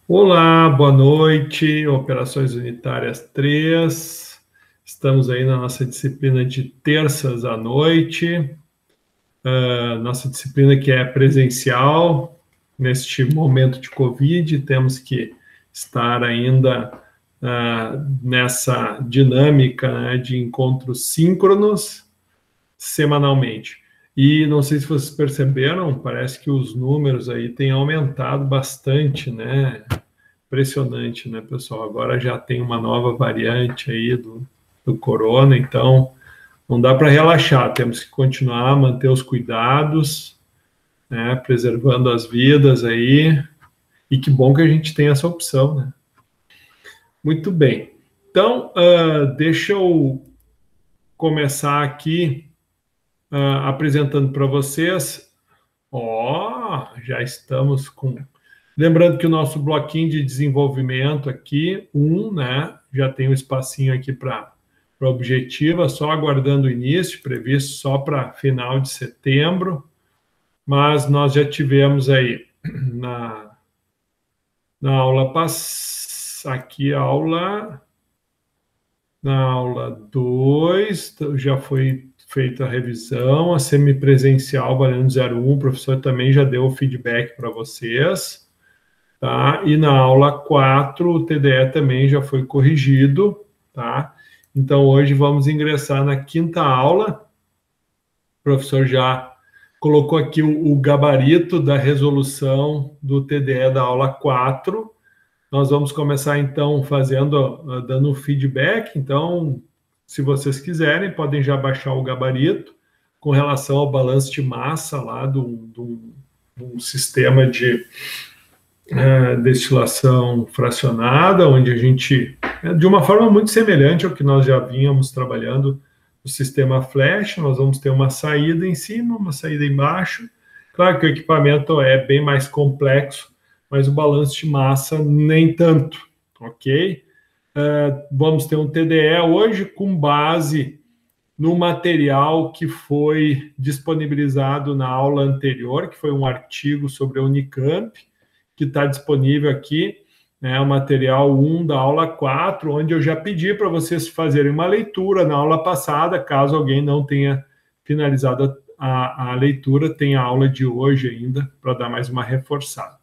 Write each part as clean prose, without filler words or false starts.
Olá, boa noite, Operações Unitárias 3. Estamos aí na nossa disciplina de terças à noite, nossa disciplina que é presencial. Neste momento de Covid, temos que estar ainda nessa dinâmica, né, de encontros síncronos semanalmente. E não sei se vocês perceberam, parece que os números aí têm aumentado bastante, né? Impressionante, né, pessoal? Agora já tem uma nova variante aí do corona, então não dá para relaxar, temos que continuar a manter os cuidados, né, preservando as vidas aí, e que bom que a gente tem essa opção, né? Muito bem. Então, deixa eu começar aqui apresentando para vocês. Já estamos com... Lembrando que o nosso bloquinho de desenvolvimento aqui, né, já tem um espacinho aqui para objetiva, só aguardando o início, previsto só para final de setembro, mas nós já tivemos aí na aula aqui na aula 2, já foi feita a revisão, a semipresencial valendo 01, o professor também já deu o feedback para vocês. Tá? E na aula 4, o TDE também já foi corrigido, tá? Então, hoje vamos ingressar na quinta aula. O professor já colocou aqui o gabarito da resolução do TDE da aula 4. Nós vamos começar, então, dando feedback. Então, se vocês quiserem, podem já baixar o gabarito com relação ao balanço de massa lá do sistema de destilação fracionada, onde a gente, de uma forma muito semelhante ao que nós já vínhamos trabalhando no sistema flash, nós vamos ter uma saída em cima, uma saída embaixo. Claro que o equipamento é bem mais complexo, mas o balanço de massa nem tanto, ok? Vamos ter um TDE hoje com base no material que foi disponibilizado na aula anterior, que foi um artigo sobre a Unicamp, que está disponível aqui, né, o material 1 da aula 4, onde eu já pedi para vocês fazerem uma leitura na aula passada, caso alguém não tenha finalizado a leitura, tem a aula de hoje ainda, para dar mais uma reforçada.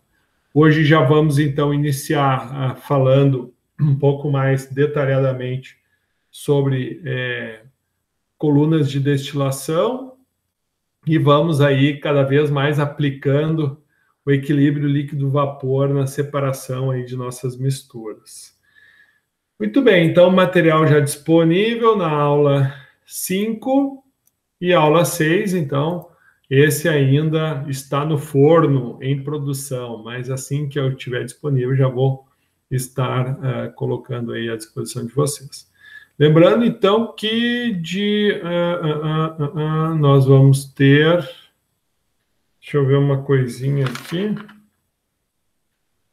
Hoje já vamos, então, iniciar falando um pouco mais detalhadamente sobre colunas de destilação, e vamos aí cada vez mais aplicando o equilíbrio líquido-vapor na separação aí de nossas misturas. Muito bem, então o material já disponível na aula 5 e aula 6, então esse ainda está no forno, em produção, mas assim que eu tiver disponível já vou estar colocando aí à disposição de vocês. Lembrando, então, que nós vamos ter... Deixa eu ver uma coisinha aqui.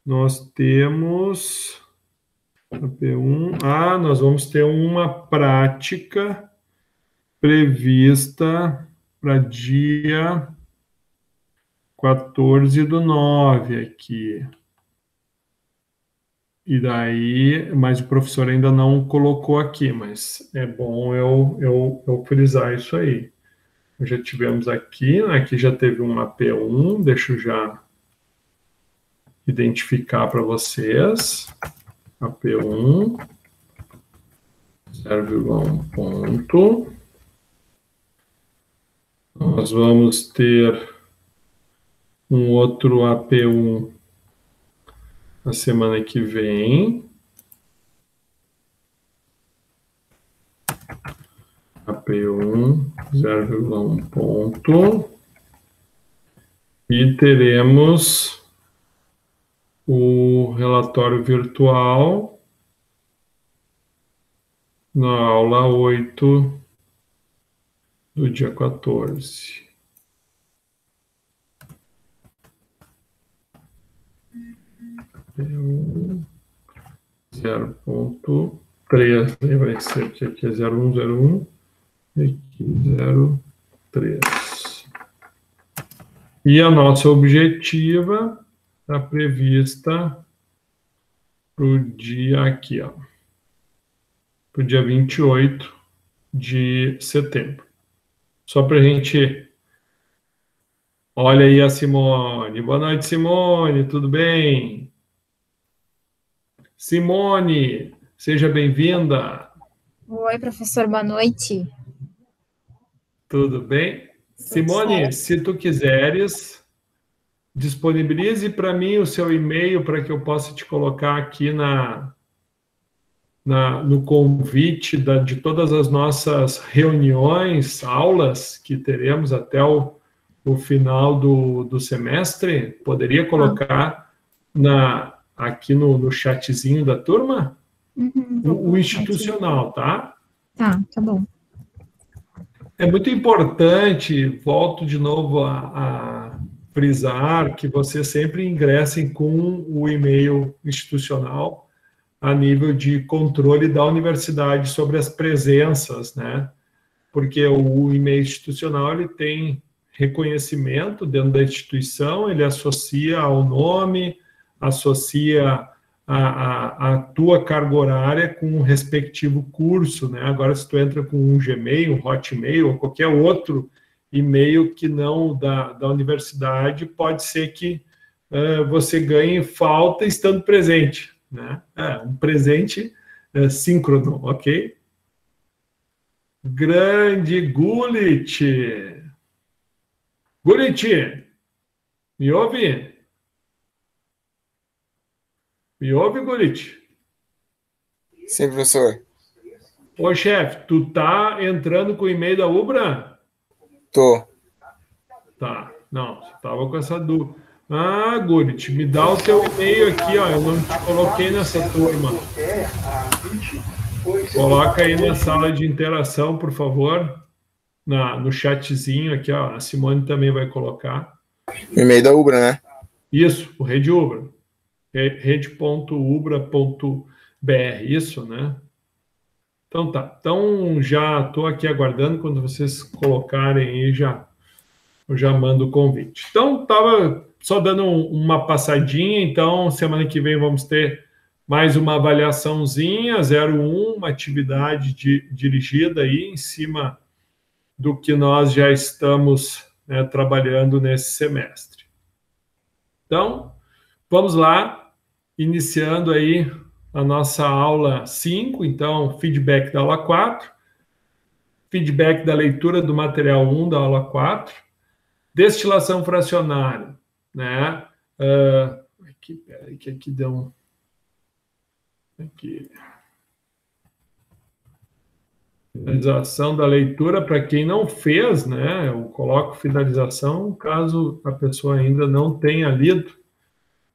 Nós temos... P1. Nós vamos ter uma prática prevista para dia 14/9 aqui. E daí, mas o professor ainda não colocou aqui, mas é bom eu frisar isso aí. Já tivemos aqui já teve uma P1, deixa eu já identificar para vocês. A P1, 0,1 ponto. Nós vamos ter um outro AP1 na semana que vem. AP1, 0,1 ponto. E teremos o relatório virtual na aula 8 do dia 14. AP1, 0,3. Vai ser que aqui é 0,101 e aqui 0,3. E a nossa objetiva está prevista para o dia aqui, ó. Para o dia 28 de setembro. Só para a gente... Olha aí a Simone. Boa noite, Simone. Tudo bem? Simone, seja bem-vinda. Oi, professor, boa noite. Tudo bem? Tudo Simone, certo. se tu quiseres, disponibilize para mim o seu e-mail para que eu possa te colocar aqui no convite de todas as nossas reuniões, aulas que teremos até o final do semestre. Poderia colocar aqui no chatzinho da turma? Vou O colocar institucional, tá? Tá bom. É muito importante, volto de novo a frisar, que vocês sempre ingressem com o e-mail institucional a nível de controle da universidade sobre as presenças, né? Porque o e-mail institucional ele tem reconhecimento dentro da instituição, ele associa ao nome, associa a tua carga horária com o respectivo curso, né? Agora, se tu entra com um Gmail, um Hotmail ou qualquer outro e-mail que não da universidade, pode ser que você ganhe falta estando presente, né? Um presente síncrono, ok? Grande Gulit. Gulit, me ouve? Me ouve, Gulit? Sim, professor. Ô, chefe, tu tá entrando com o e-mail da Ubra? Tô. Tá, não, você tava com essa dúvida. Ah, Gulit, me dá o teu e-mail aqui, ó, eu não te coloquei nessa turma. Coloca aí na sala de interação, por favor, no chatzinho aqui, ó, a Simone também vai colocar. O e-mail da Ubra, né? Isso, o Rede Ubra. Rede.ubra.br, isso, né? Então tá. Então já estou aqui aguardando, quando vocês colocarem aí, eu já mando o convite. Então, estava só dando uma passadinha, então semana que vem vamos ter mais uma avaliaçãozinha, 01, uma atividade dirigida aí em cima do que nós já estamos, né, trabalhando nesse semestre. Então, vamos lá, iniciando aí a nossa aula 5, então, feedback da aula 4, feedback da leitura do material 1 da aula 4, destilação fracionária, né? Peraí, que aqui deu um... Aqui. Finalização da leitura, para quem não fez, né? Eu coloco finalização caso a pessoa ainda não tenha lido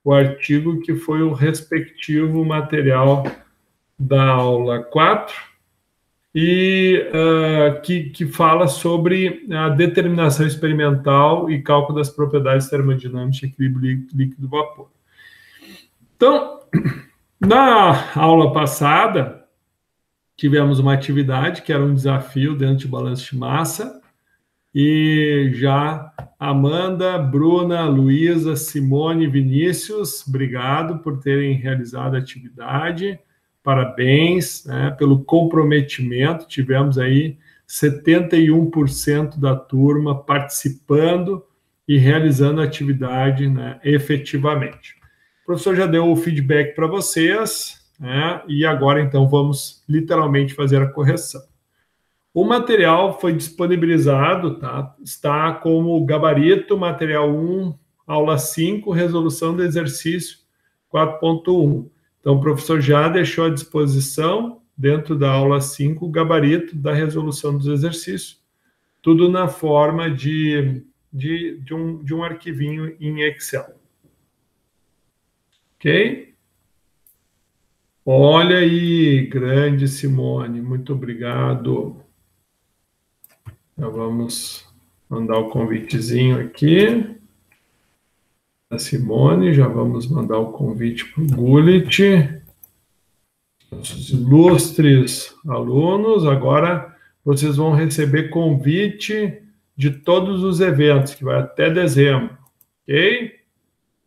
o artigo que foi o respectivo material da aula 4 e que fala sobre a determinação experimental e cálculo das propriedades termodinâmicas de equilíbrio líquido-vapor. Então, na aula passada, tivemos uma atividade que era um desafio dentro de balanço de massa, e já Amanda, Bruna, Luísa, Simone, Vinícius, obrigado por terem realizado a atividade, parabéns, né, pelo comprometimento, tivemos aí 71% da turma participando e realizando a atividade, né, efetivamente. O professor já deu o feedback para vocês, né, e agora então vamos literalmente fazer a correção. O material foi disponibilizado, tá? Está como gabarito, material 1, aula 5, resolução do exercício 4.1. Então, o professor já deixou à disposição, dentro da aula 5, o gabarito da resolução dos exercícios, tudo na forma de um arquivinho em Excel. Ok? Olha aí, grande Simone, muito obrigado. Já vamos mandar o convitezinho aqui da Simone, já vamos mandar o convite para o Gulit. Nossos ilustres alunos, agora vocês vão receber convite de todos os eventos, que vai até dezembro, ok?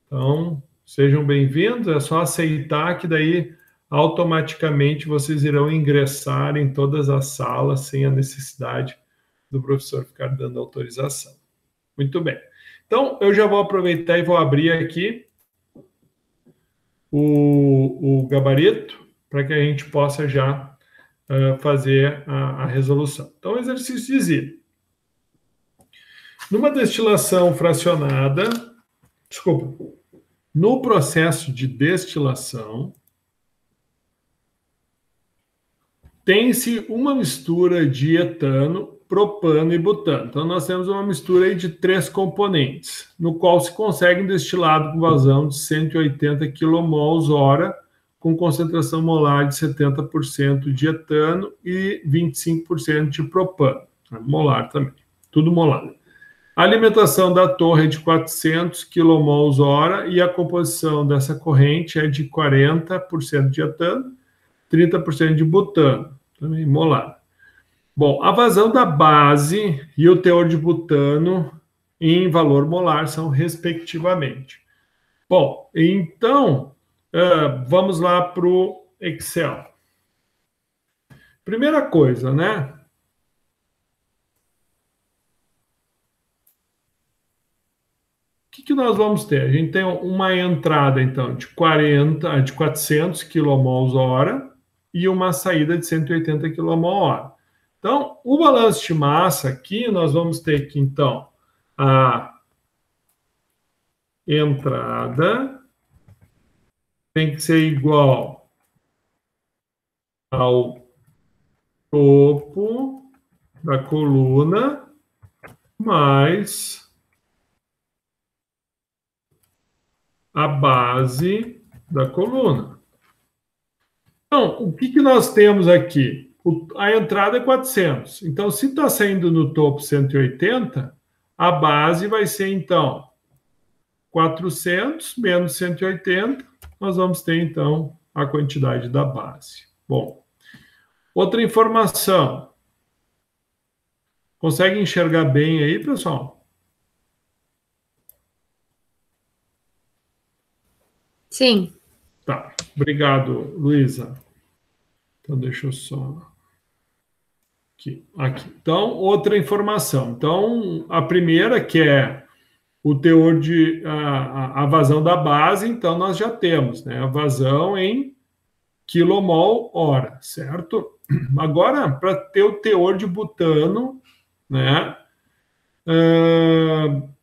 Então, Sejam bem-vindos, é só aceitar que daí automaticamente vocês irão ingressar em todas as salas sem a necessidade do professor ficar dando autorização. Muito bem. Então, eu já vou aproveitar e vou abrir aqui o gabarito para que a gente possa já fazer a resolução. Então, exercício dizia: numa destilação fracionada, no processo de destilação, tem-se uma mistura de etano, propano e butano. Então, nós temos uma mistura aí de 3 componentes, no qual se consegue um destilado com vazão de 180 kmol/hora, com concentração molar de 70% de etano e 25% de propano. Molar também, tudo molar. A alimentação da torre é de 400 kmol/hora e a composição dessa corrente é de 40% de etano, 30% de butano, também molar. Bom, a vazão da base e o teor de butano em valor molar são respectivamente. Bom, então, vamos lá para o Excel. Primeira coisa, né? O que nós vamos ter? A gente tem uma entrada, então, de 400 kmol/hora e uma saída de 180 kmol/hora. Então, o balanço de massa aqui, nós vamos ter que, então, a entrada tem que ser igual ao topo da coluna mais a base da coluna. Então, o que nós temos aqui? A entrada é 400. Então, se está saindo no topo 180, a base vai ser, então, 400 menos 180, nós vamos ter, então, a quantidade da base. Bom, outra informação. Consegue enxergar bem aí, pessoal? Sim. Tá, obrigado, Luísa. Então, deixa eu só... Aqui. Então, outra informação. Então, a primeira, que é o teor de... a vazão da base, então, nós já temos, né? A vazão em quilomol/hora, certo? Agora, para ter o teor de butano, né?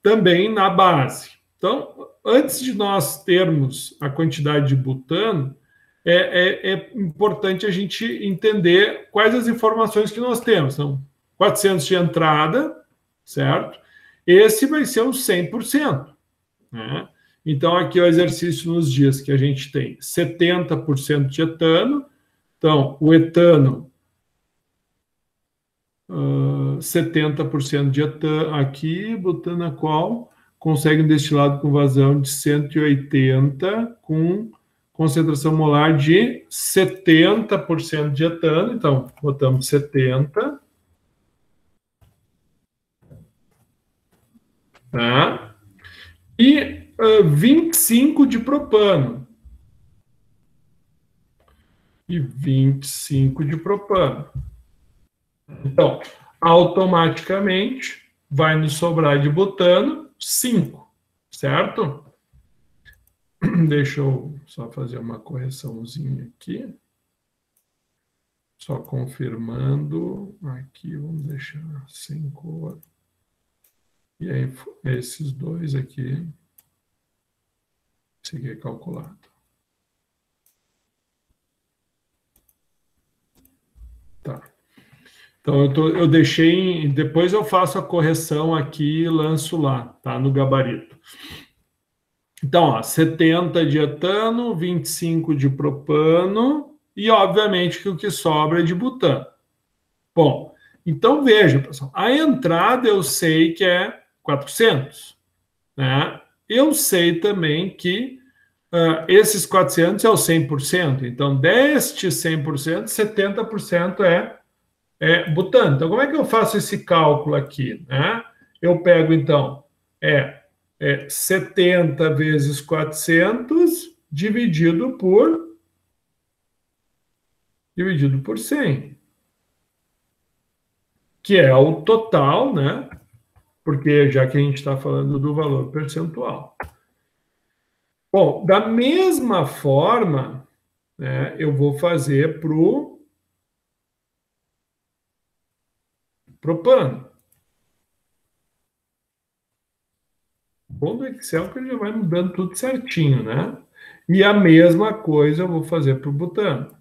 Também na base. Então, antes de nós termos a quantidade de butano, é importante a gente entender quais as informações que nós temos. Então, 400 de entrada, certo? Esse vai ser o 100%. Né? Então, aqui o exercício nos diz que a gente tem 70% de etano. Então, o etano, 70% de etano aqui, butano qual? Consegue um destilado com vazão de 180 com concentração molar de 70% de etano. Então, botamos 70. Tá? E 25 de propano. E 25 de propano. Então, automaticamente, vai nos sobrar de butano 5, certo? Deixa eu só fazer uma correçãozinha aqui. Só confirmando. Aqui, vamos deixar 5. E aí, esses dois aqui. Esse aqui é calculado. Tá. Então, eu deixei... Depois eu faço a correção aqui e lanço lá, tá? No gabarito. Então, ó, 70 de etano, 25 de propano e, obviamente, que o que sobra é de butano. Bom, então veja, pessoal, a entrada eu sei que é 400, né? Eu sei também que esses 400 é o 100%, então deste 100%, 70% é butano. Então, como é que eu faço esse cálculo aqui, né? Eu pego, então, é 70 vezes 400 dividido por 100, que é o total, né? Porque já que a gente está falando do valor percentual. Bom, da mesma forma, né, eu vou fazer para o propano. Bom do Excel que ele já vai mudando tudo certinho, né? E a mesma coisa eu vou fazer para o butano.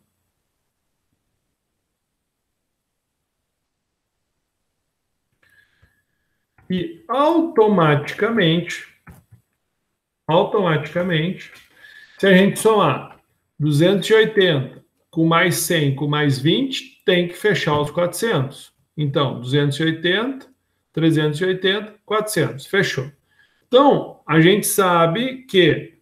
E automaticamente, se a gente somar 280 com mais 100 com mais 20, tem que fechar os 400. Então, 280, 380, 400. Fechou. Então, a gente sabe que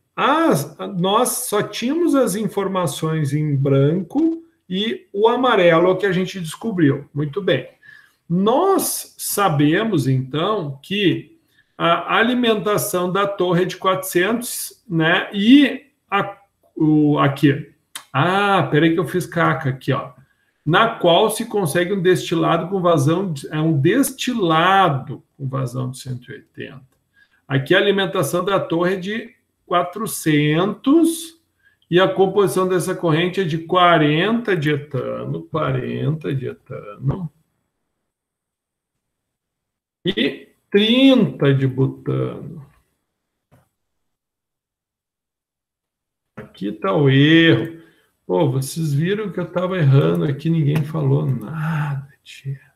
nós só tínhamos as informações em branco e o amarelo é o que a gente descobriu. Muito bem. Nós sabemos, então, que a alimentação da torre é de 400, né? E aqui. Peraí que eu fiz caca aqui, ó. Na qual se consegue um destilado com vazão, um destilado com vazão de 180. Aqui a alimentação da torre é de 400 e a composição dessa corrente é de 40 de etano, e 30 de butano. Aqui está o erro. Pô, vocês viram que eu estava errando aqui, ninguém falou nada, tia.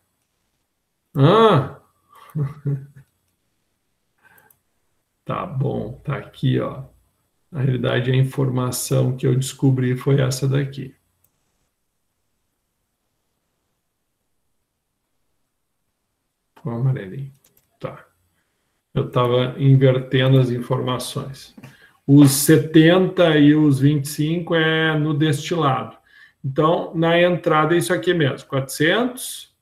Tá bom, tá aqui, ó. Na realidade, a informação que eu descobri foi essa daqui. O amarelinho. Tá. Eu estava invertendo as informações. Os 70 e os 25 é no destilado. Então, na entrada é isso aqui mesmo. 400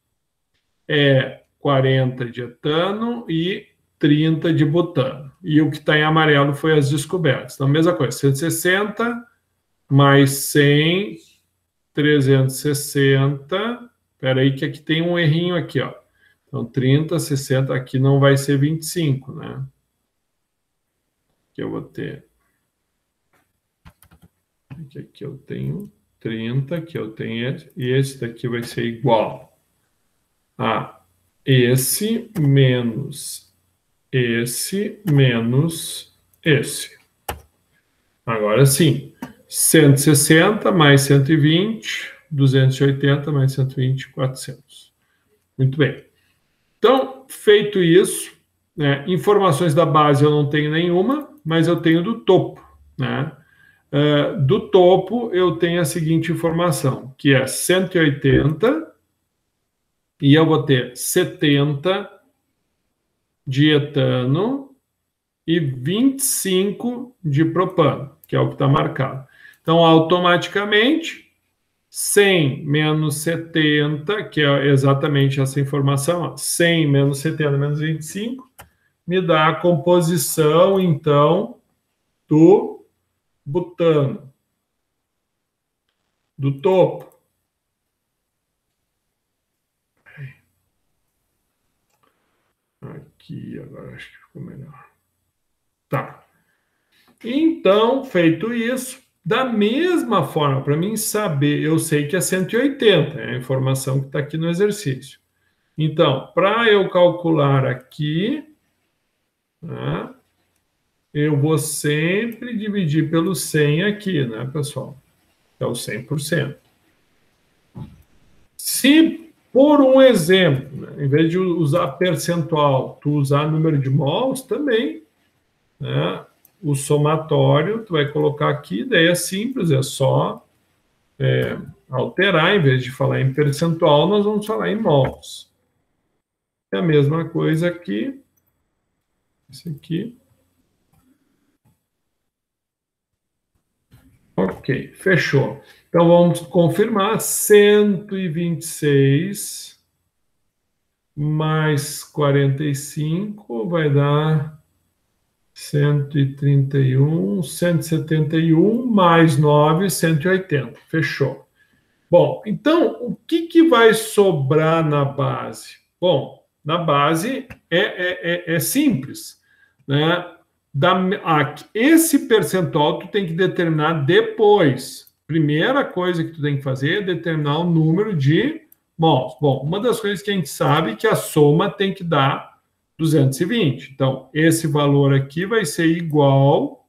é 40 de etano e 30 de butano. E o que está em amarelo foi as descobertas. Então, mesma coisa. 160 mais 100, 360. Espera aí que aqui tem um errinho aqui, ó. Então, 30, 60, aqui não vai ser 25, né? Aqui eu vou ter... Aqui eu tenho 30, aqui eu tenho esse, e esse daqui vai ser igual a esse menos esse menos esse. Agora sim, 160 mais 120, 280 mais 120, 400. Muito bem. Então, feito isso, né, informações da base eu não tenho nenhuma, mas eu tenho do topo, né? Do topo, eu tenho a seguinte informação, que é 180, e eu vou ter 70 de etano e 25 de propano, que é o que está marcado. Então, automaticamente, 100 menos 70, que é exatamente essa informação, ó, 100 menos 70 menos 25, me dá a composição, então, do butano, do topo. Aqui, agora acho que ficou melhor. Tá. Então, feito isso, da mesma forma, para mim saber, eu sei que é 180, é a informação que está aqui no exercício. Então, para eu calcular aqui, né, eu vou sempre dividir pelo 100 aqui, né, pessoal? É o 100%. Se, por um exemplo, né, em vez de usar percentual, tu usar número de mols, também, né, o somatório, tu vai colocar aqui, daí é simples, é só alterar, em vez de falar em percentual, nós vamos falar em mols. É a mesma coisa aqui, esse aqui. Ok, fechou. Então, vamos confirmar, 126 mais 45 vai dar 131, 171, mais 9, 180. Fechou. Bom, então, o que vai sobrar na base? Bom, na base é simples, né? Esse percentual tu tem que determinar depois. Primeira coisa que tu tem que fazer é determinar o número de mols. Bom, uma das coisas que a gente sabe é que a soma tem que dar 220. Então, esse valor aqui vai ser igual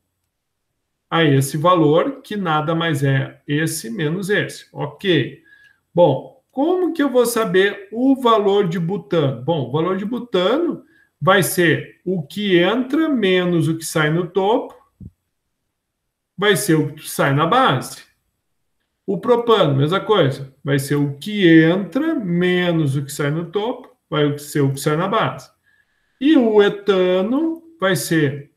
a esse valor, que nada mais é esse menos esse. Ok. Bom, como que eu vou saber o valor de butano? Bom, o valor de butano vai ser o que entra menos o que sai no topo, vai ser o que sai na base. O propano, mesma coisa, vai ser o que entra menos o que sai no topo, vai ser o que sai na base. E o etano vai ser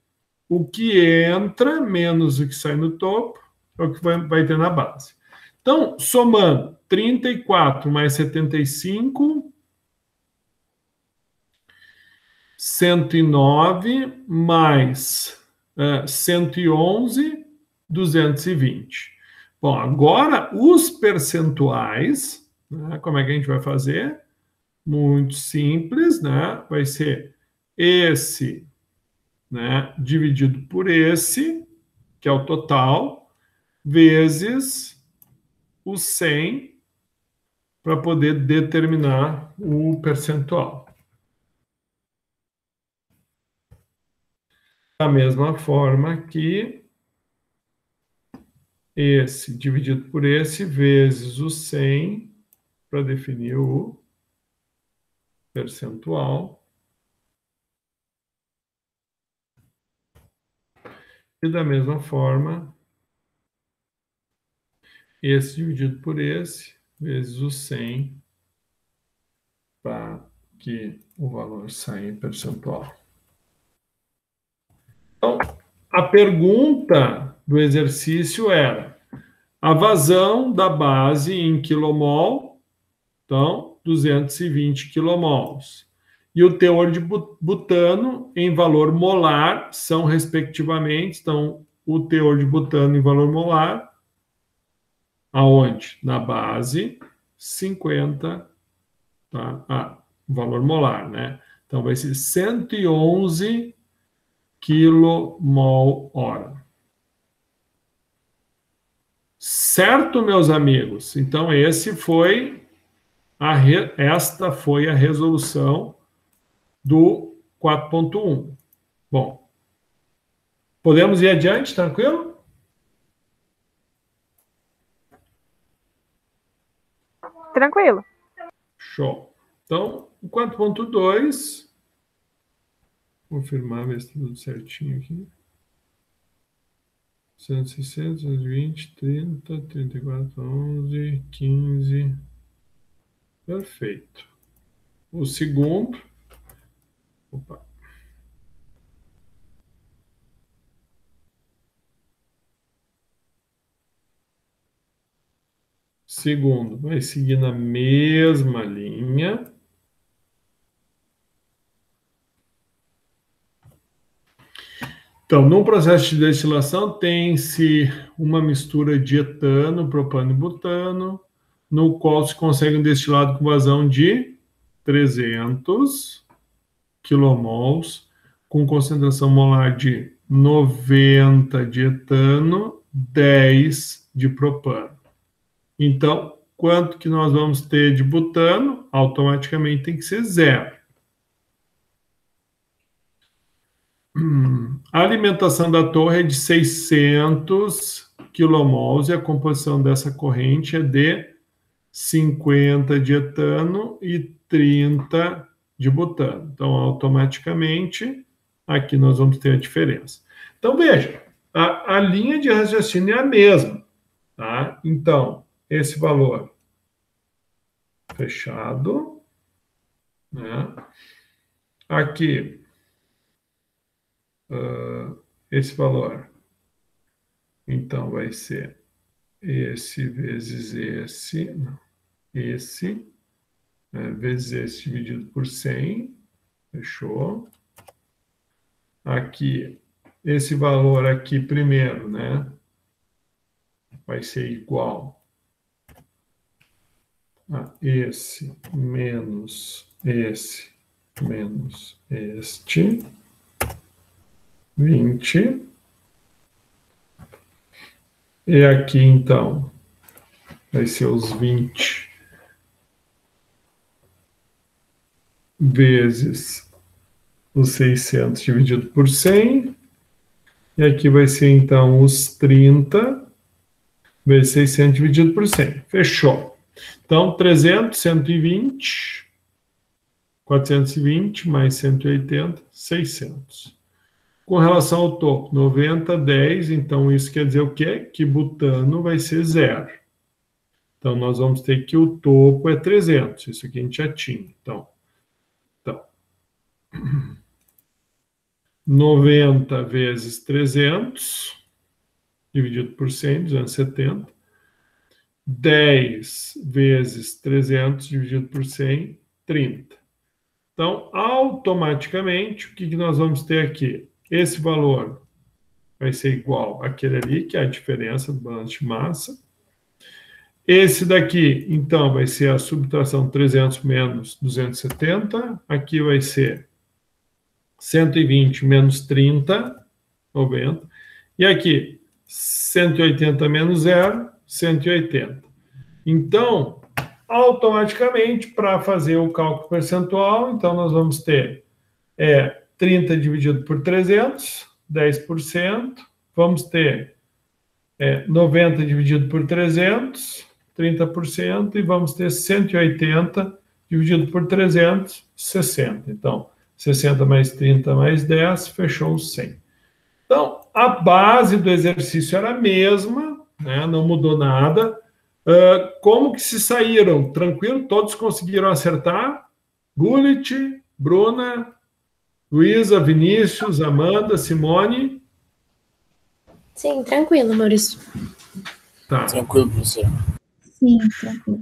o que entra menos o que sai no topo, é o que vai ter na base. Então, somando 34 mais 75, 109 mais 111, 220. Bom, agora os percentuais, né, como é que a gente vai fazer? Muito simples, né? Vai ser esse, né, dividido por esse, que é o total, vezes o 100, para poder determinar o percentual. Da mesma forma que esse dividido por esse vezes o 100 para definir o percentual. E da mesma forma, esse dividido por esse vezes o 100 para que o valor saia em percentual. Então, a pergunta do exercício era a vazão da base em quilomol, então, 220 quilomols. E o teor de butano em valor molar são, respectivamente, então, o teor de butano em valor molar, aonde? Na base, 50, tá? Valor molar, né? Então, vai ser 111 quilomol-hora. Certo, meus amigos? Então, esta foi a resolução do 4.1. Bom, podemos ir adiante, tranquilo? Tranquilo. Show. Então, o 4.2, confirmar, ver se está tudo certinho aqui. 160, 220, 30, 34, 11, 15. Perfeito. O segundo. Opa. Segundo, vai seguir na mesma linha. Então, no processo de destilação, tem-se uma mistura de etano, propano e butano, no qual se consegue um destilado com vazão de 300 quilomols, com concentração molar de 90 de etano, 10 de propano. Então, quanto que nós vamos ter de butano? Automaticamente tem que ser zero. A alimentação da torre é de 600 quilomols e a composição dessa corrente é de 50 de etano e 30 de butano. Então, automaticamente, aqui nós vamos ter a diferença. Então, veja, a linha de raciocínio é a mesma. Tá? Então, esse valor fechado, né? Aqui, esse valor, então, vai ser esse vezes esse, não, esse, vezes esse dividido por 100, fechou? Aqui, esse valor aqui primeiro, né? Vai ser igual a esse menos esse menos este 20. E aqui, então, vai ser os 20 vezes os 600 dividido por 100. E aqui vai ser, então, os 30 vezes 600 dividido por 100. Fechou. Então, 300, 120, 420 mais 180, 600. Com relação ao topo, 90, 10, então isso quer dizer o quê? Que butano vai ser 0. Então, nós vamos ter que o topo é 300, isso aqui a gente já tinha. Então 90 vezes 300, dividido por 100, 270. 10 vezes 300, dividido por 100, 30. Então, automaticamente, o que nós vamos ter aqui? Esse valor vai ser igual àquele ali, que é a diferença do balanço de massa. Esse daqui, então, vai ser a subtração 300 menos 270. Aqui vai ser 120 menos 30, 90. E aqui, 180 menos 0, 180. Então, automaticamente, para fazer o cálculo percentual, então nós vamos ter 30 dividido por 300, 10%. Vamos ter 90 dividido por 300, 30%. E vamos ter 180 dividido por 300, 60. Então, 60 mais 30 mais 10, fechou os 100. Então, a base do exercício era a mesma, né? Não mudou nada. Como que se saíram? Tranquilo? Todos conseguiram acertar? Gulit, Bruna, Luísa, Vinícius, Amanda, Simone? Sim, tranquilo, Maurício. Tá. Tranquilo, professor. Sim, tranquilo.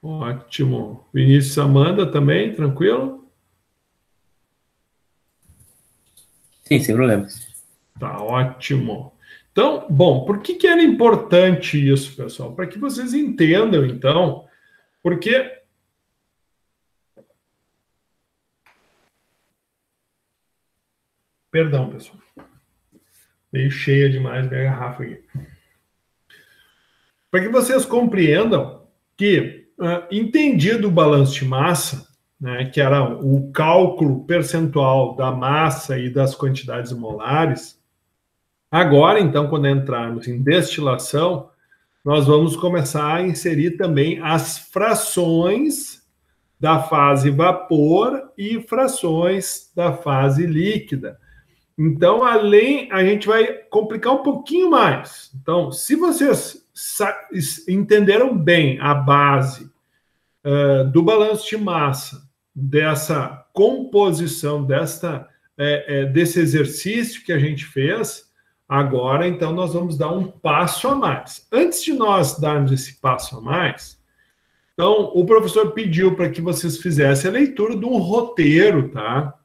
Ótimo. Vinícius, Amanda também, tranquilo? Sim, sem problemas. Tá, ótimo. Então, bom, por que era importante isso, pessoal? Para que vocês entendam, então, porque... Perdão, pessoal. Meio cheia demais minha garrafa aqui. Para que vocês compreendam que, entendido o balanço de massa, né, que era o cálculo percentual da massa e das quantidades molares, agora, então, quando entrarmos em destilação, nós vamos começar a inserir também as frações da fase vapor e frações da fase líquida. Então, a gente vai complicar um pouquinho mais. Então, se vocês entenderam bem a base do balanço de massa, dessa composição, desse exercício que a gente fez, agora, então, nós vamos dar um passo a mais. Antes de nós darmos esse passo a mais, então, o professor pediu para que vocês fizessem a leitura de um roteiro, tá?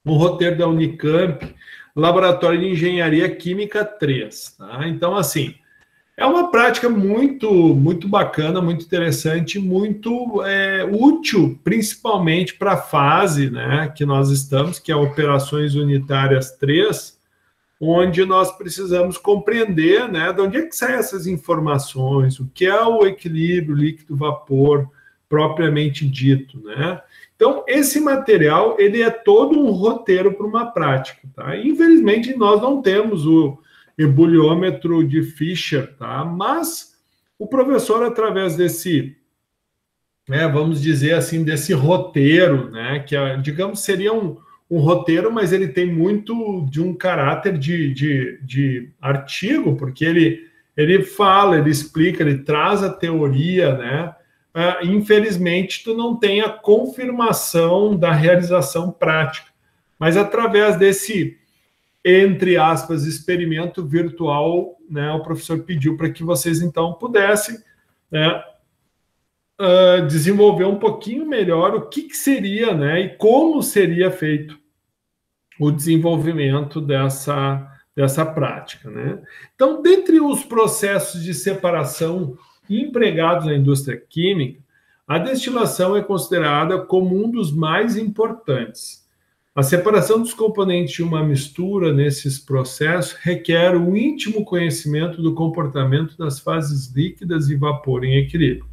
Um roteiro da Unicamp, Laboratório de Engenharia Química 3, tá? Então, assim, é uma prática muito, muito bacana, muito interessante, muito útil, principalmente para a fase, né, que nós estamos, que é Operações Unitárias 3, onde nós precisamos compreender, né, de onde é que saem essas informações, o que é o equilíbrio líquido-vapor propriamente dito, né? Então, esse material, ele é todo um roteiro para uma prática, tá? Infelizmente, nós não temos o ebuliômetro de Fischer, tá? Mas o professor, através desse, vamos dizer assim, desse roteiro, né, que, digamos, seria um roteiro, mas ele tem muito de um caráter de artigo, porque ele fala, ele explica, ele traz a teoria, né? Infelizmente, tu não tem a confirmação da realização prática, mas através desse, entre aspas, experimento virtual, né, o professor pediu para que vocês, então, pudessem, né, desenvolver um pouquinho melhor o que seria, né, e como seria feito o desenvolvimento dessa prática, né? Então, dentre os processos de separação empregados na indústria química, a destilação é considerada como um dos mais importantes. A separação dos componentes de uma mistura nesses processos requer um íntimo conhecimento do comportamento das fases líquidas e vapor em equilíbrio.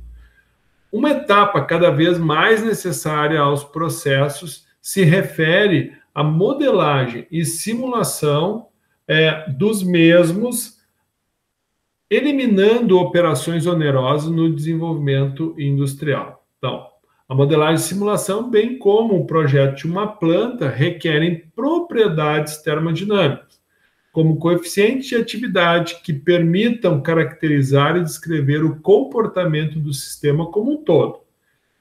Uma etapa cada vez mais necessária aos processos se refere à modelagem e simulação dos mesmos, eliminando operações onerosas no desenvolvimento industrial. Então, a modelagem e simulação, bem como o projeto de uma planta, requerem propriedades termodinâmicas, como coeficientes de atividade que permitam caracterizar e descrever o comportamento do sistema como um todo.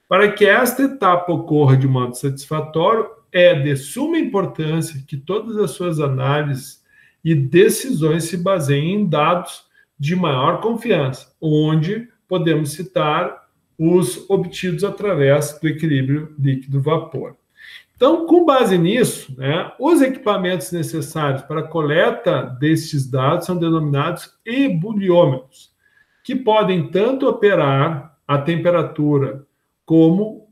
Para que esta etapa ocorra de modo satisfatório, é de suma importância que todas as suas análises e decisões se baseiem em dados de maior confiança, onde podemos citar os obtidos através do equilíbrio líquido-vapor. Então, com base nisso, né, os equipamentos necessários para a coleta destes dados são denominados ebuliômetros, que podem tanto operar a temperatura como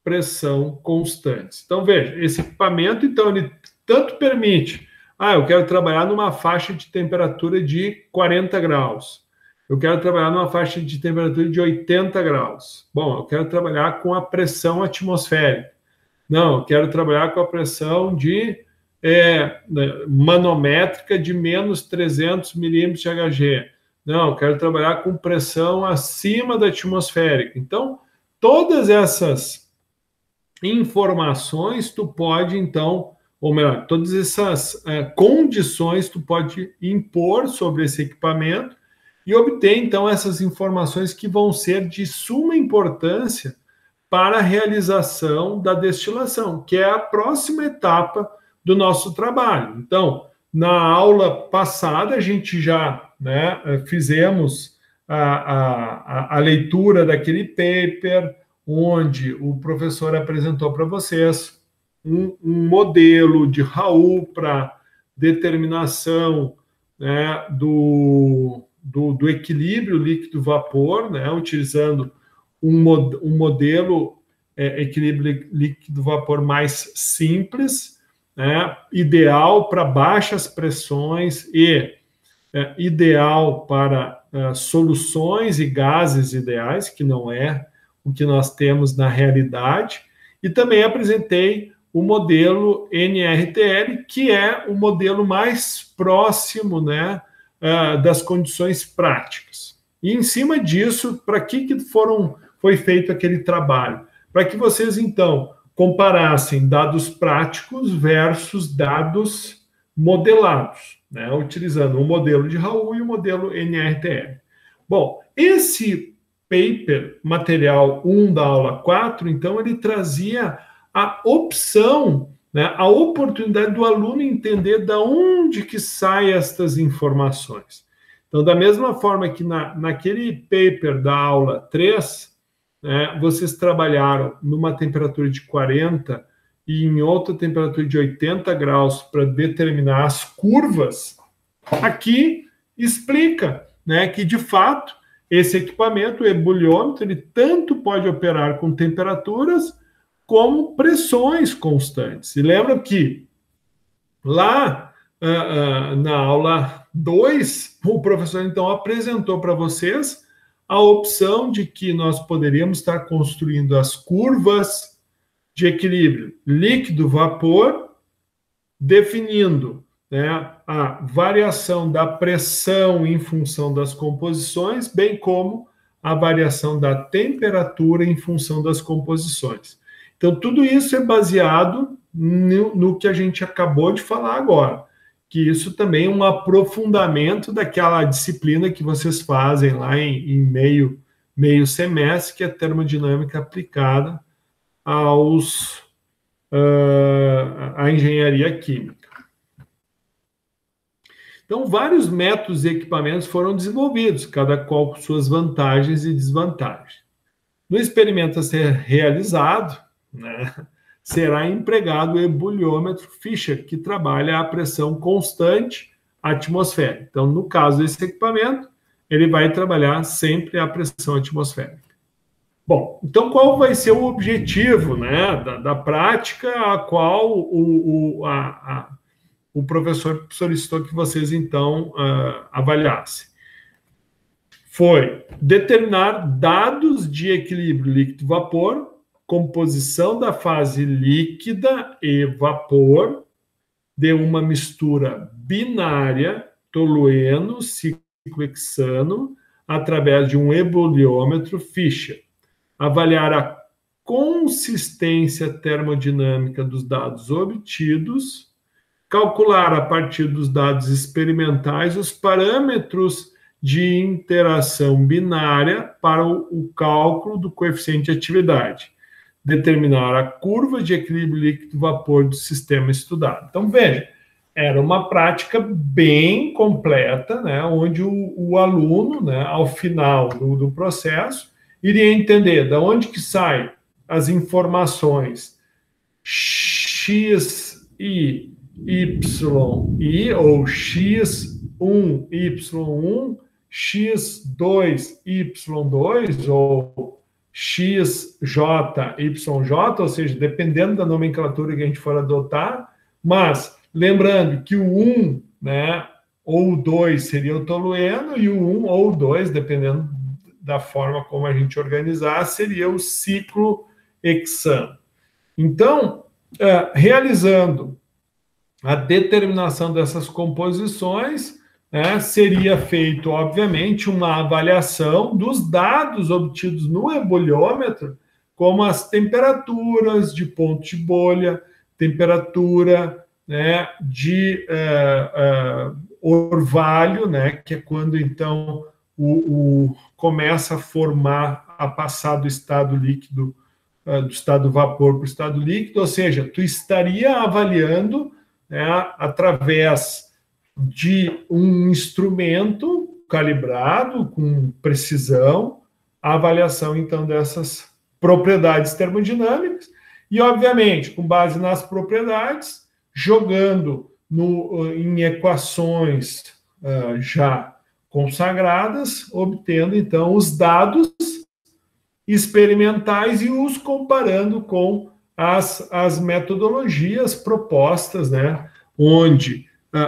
pressão constantes. Então, veja, esse equipamento, então, ele tanto permite, eu quero trabalhar numa faixa de temperatura de 40 graus, eu quero trabalhar numa faixa de temperatura de 80 graus. Bom, eu quero trabalhar com a pressão atmosférica. Não, eu quero trabalhar com a pressão de manométrica de menos 300 milímetros de Hg. Não, eu quero trabalhar com pressão acima da atmosférica. Então, todas essas informações tu pode, então, ou melhor, todas essas condições tu pode impor sobre esse equipamento e obter, então, essas informações que vão ser de suma importância para a realização da destilação, que é a próxima etapa do nosso trabalho. Então, na aula passada, a gente já fizemos a leitura daquele paper, onde o professor apresentou para vocês um modelo de Raoult para determinação do equilíbrio líquido-vapor, utilizando um modelo equilíbrio líquido-vapor mais simples, ideal para baixas pressões e ideal para soluções e gases ideais, que não é o que nós temos na realidade, e também apresentei o modelo NRTL, que é o modelo mais próximo das condições práticas. E em cima disso, para que foi feito aquele trabalho? Para que vocês, então, comparassem dados práticos versus dados modelados, utilizando o modelo de Raoult e o modelo NRTL. Bom, esse paper, material 1 da aula 4, então, ele trazia a opção, a oportunidade do aluno entender de onde que saem estas informações. Então, da mesma forma que naquele paper da aula 3, vocês trabalharam numa temperatura de 40 e em outra temperatura de 80 graus para determinar as curvas, aqui explica que, de fato, esse equipamento, o ebuliômetro, ele tanto pode operar com temperaturas como pressões constantes. E lembra que lá na aula 2, o professor, então, apresentou para vocês a opção de que nós poderíamos estar construindo as curvas de equilíbrio líquido-vapor, definindo a variação da pressão em função das composições, bem como a variação da temperatura em função das composições. Então, tudo isso é baseado no que a gente acabou de falar agora, que isso também é um aprofundamento daquela disciplina que vocês fazem lá em meio semestre, que é termodinâmica aplicada à engenharia química. Então, vários métodos e equipamentos foram desenvolvidos, cada qual com suas vantagens e desvantagens. No experimento a ser realizado, será empregado o ebuliômetro Fischer, que trabalha a pressão constante atmosférica. Então, no caso desse equipamento, ele vai trabalhar sempre a pressão atmosférica. Bom, então qual vai ser o objetivo, né, da prática a qual o professor solicitou que vocês, então, avaliassem? Foi determinar dados de equilíbrio líquido-vapor, composição da fase líquida e vapor de uma mistura binária tolueno-ciclohexano através de um ebuliômetro Fischer. Avaliar a consistência termodinâmica dos dados obtidos, calcular a partir dos dados experimentais os parâmetros de interação binária para o cálculo do coeficiente de atividade, determinar a curva de equilíbrio líquido-vapor do sistema estudado. Então, veja, era uma prática bem completa, né, onde o aluno, né, ao final do processo, iria entender de onde que saem as informações x, y, y, ou x1, y1, x2, y2, ou xj, yj, ou seja, dependendo da nomenclatura que a gente for adotar, mas lembrando que o 1, né, ou o 2 seria o tolueno, e o 1 ou o 2, dependendo da forma como a gente organizar, seria o ciclohexano. Então, realizando a determinação dessas composições, né, seria feito, obviamente, uma avaliação dos dados obtidos no ebuliômetro, como as temperaturas de ponto de bolha, temperatura, né, de orvalho, né, que é quando, então, começa a formar, a passar do estado líquido, do estado vapor para o estado líquido, ou seja, tu estaria avaliando, né, através de um instrumento calibrado, com precisão, a avaliação, então, dessas propriedades termodinâmicas, e, obviamente, com base nas propriedades, jogando em equações já consagradas, obtendo, então, os dados experimentais e os comparando com as metodologias propostas, né, onde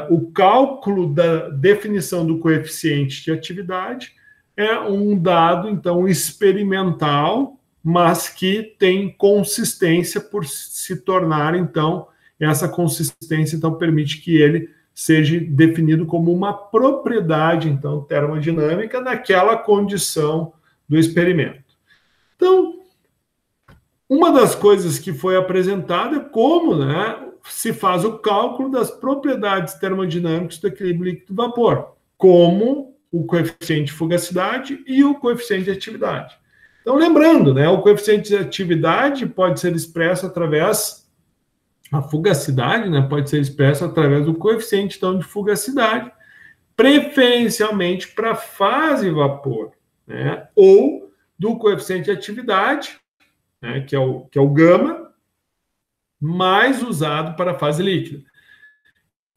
o cálculo da definição do coeficiente de atividade é um dado, então, experimental, mas que tem consistência por se tornar, então, essa consistência, então, permite que ele seja definido como uma propriedade, então, termodinâmica naquela condição do experimento. Então, uma das coisas que foi apresentada é como, né, se faz o cálculo das propriedades termodinâmicas do equilíbrio líquido-vapor, como o coeficiente de fugacidade e o coeficiente de atividade. Então, lembrando, né, o coeficiente de atividade pode ser expresso através... A fugacidade, né, pode ser expressa através do coeficiente, então, de fugacidade, preferencialmente para a fase vapor, né, ou do coeficiente de atividade, né, que é o gama, mais usado para a fase líquida.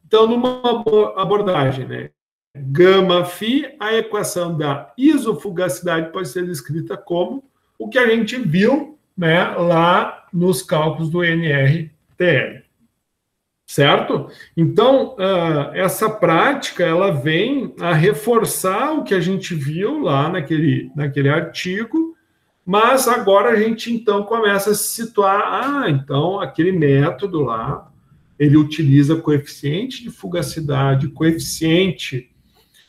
Então, numa abordagem, né, gama-φ, a equação da isofugacidade pode ser descrita como o que a gente viu, né, lá nos cálculos do NRTL. Certo? Então, essa prática, ela vem a reforçar o que a gente viu lá naquele artigo, mas agora a gente, então, começa a se situar, então, aquele método lá, ele utiliza coeficiente de fugacidade, coeficiente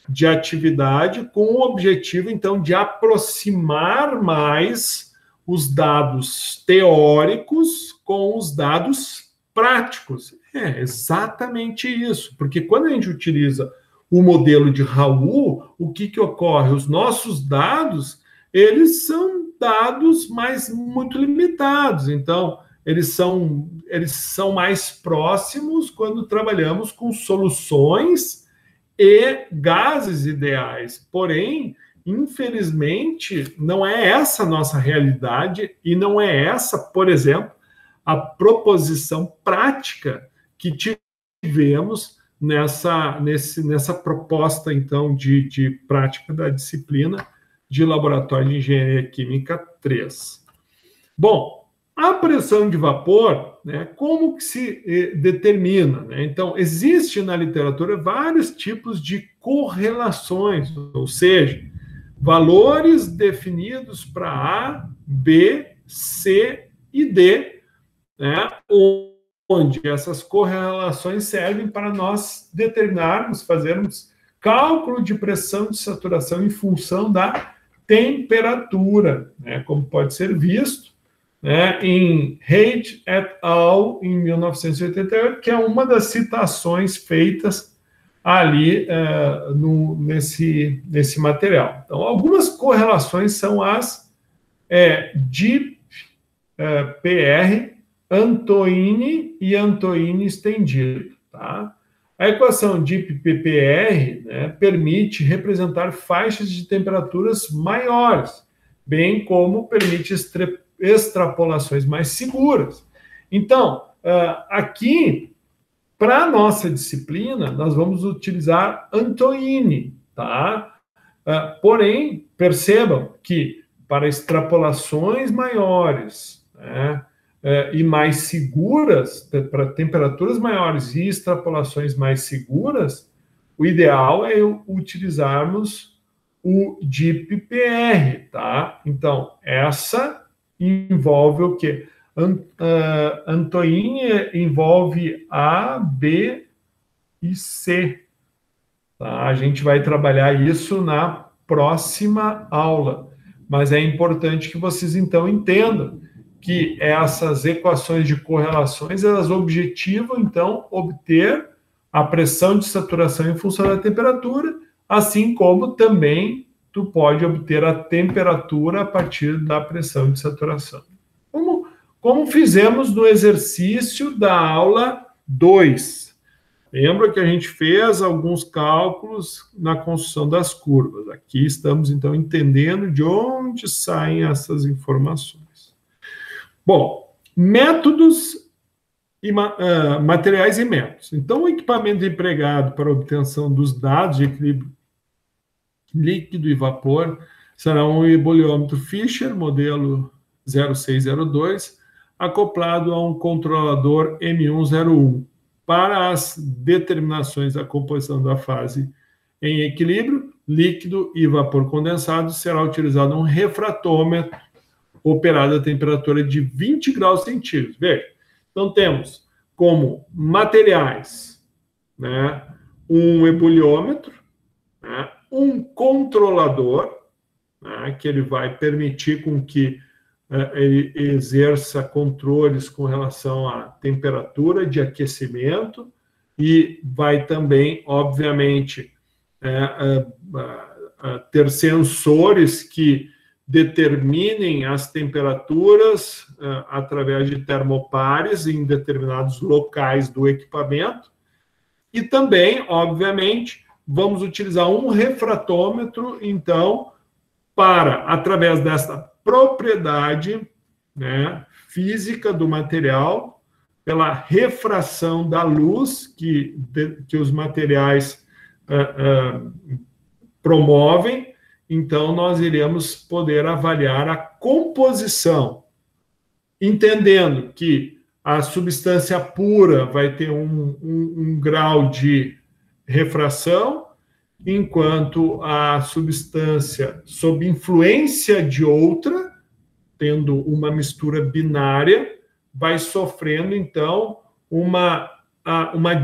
de atividade, com o objetivo, então, de aproximar mais os dados teóricos com os dados práticos. É exatamente isso, porque quando a gente utiliza o modelo de Raoult, o que ocorre? Os nossos dados, eles são dados muito limitados, então eles são mais próximos quando trabalhamos com soluções e gases ideais, porém, infelizmente, não é essa a nossa realidade e não é essa, por exemplo, a proposição prática que tivemos nessa proposta, então, de prática da disciplina de Laboratório de Engenharia Química 3. Bom, a pressão de vapor, né, como que se determina? Né? Então, existe na literatura vários tipos de correlações, ou seja, valores definidos para A, B, C e D, né, onde essas correlações servem para nós determinarmos, fazermos cálculo de pressão de saturação em função da temperatura, né, como pode ser visto, né, em Haidt et al., em 1988, que é uma das citações feitas ali nesse material. Então, algumas correlações são as DIP-PR, Antoine e Antoine estendido. Tá? A equação DIP-PPR, né, permite representar faixas de temperaturas maiores, bem como permite extrapolações mais seguras. Então, aqui, para a nossa disciplina, nós vamos utilizar Antoine, tá? Porém, percebam que para extrapolações maiores, né, e mais seguras, para temperaturas maiores e extrapolações mais seguras, o ideal é utilizarmos o DIP-PR, tá? Então, essa envolve o quê? Antoine envolve A, B e C. Tá? A gente vai trabalhar isso na próxima aula, mas é importante que vocês, então, entendam que essas equações de correlações, elas objetivam, então, obter a pressão de saturação em função da temperatura, assim como também tu pode obter a temperatura a partir da pressão de saturação. Como fizemos no exercício da aula 2. Lembra que a gente fez alguns cálculos na construção das curvas. Aqui estamos, então, entendendo de onde saem essas informações. Bom, métodos e materiais e métodos. Então, o equipamento empregado para a obtenção dos dados de equilíbrio líquido e vapor será um eboliômetro Fischer, modelo 0602, acoplado a um controlador M101. Para as determinações da composição da fase em equilíbrio, líquido e vapor condensado, será utilizado um refratômetro operado a temperatura de 20 graus centígrados. Veja, então temos como materiais, né, um eboliômetro, né, um controlador, né, que ele vai permitir com que ele exerça controles com relação à temperatura de aquecimento e vai também, obviamente, ter sensores que determinem as temperaturas através de termopares em determinados locais do equipamento e também, obviamente, vamos utilizar um refratômetro, então, para, através dessa propriedade, né, física do material, pela refração da luz que os materiais promovem, então nós iremos poder avaliar a composição, entendendo que a substância pura vai ter um grau de refração, enquanto a substância sob influência de outra, tendo uma mistura binária, vai sofrendo, então, uma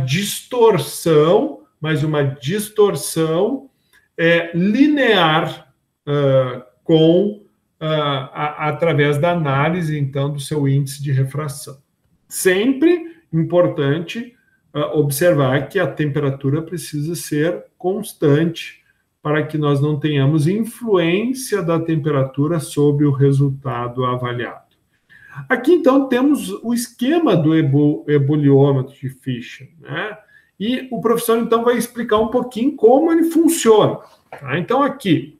distorção, mas uma distorção linear através da análise, então, do seu índice de refração. Sempre importante observar que a temperatura precisa ser constante para que nós não tenhamos influência da temperatura sobre o resultado avaliado. Aqui, então, temos o esquema do eboliômetro de Fischer, né? E o professor, então, vai explicar um pouquinho como ele funciona. Tá? Então, aqui,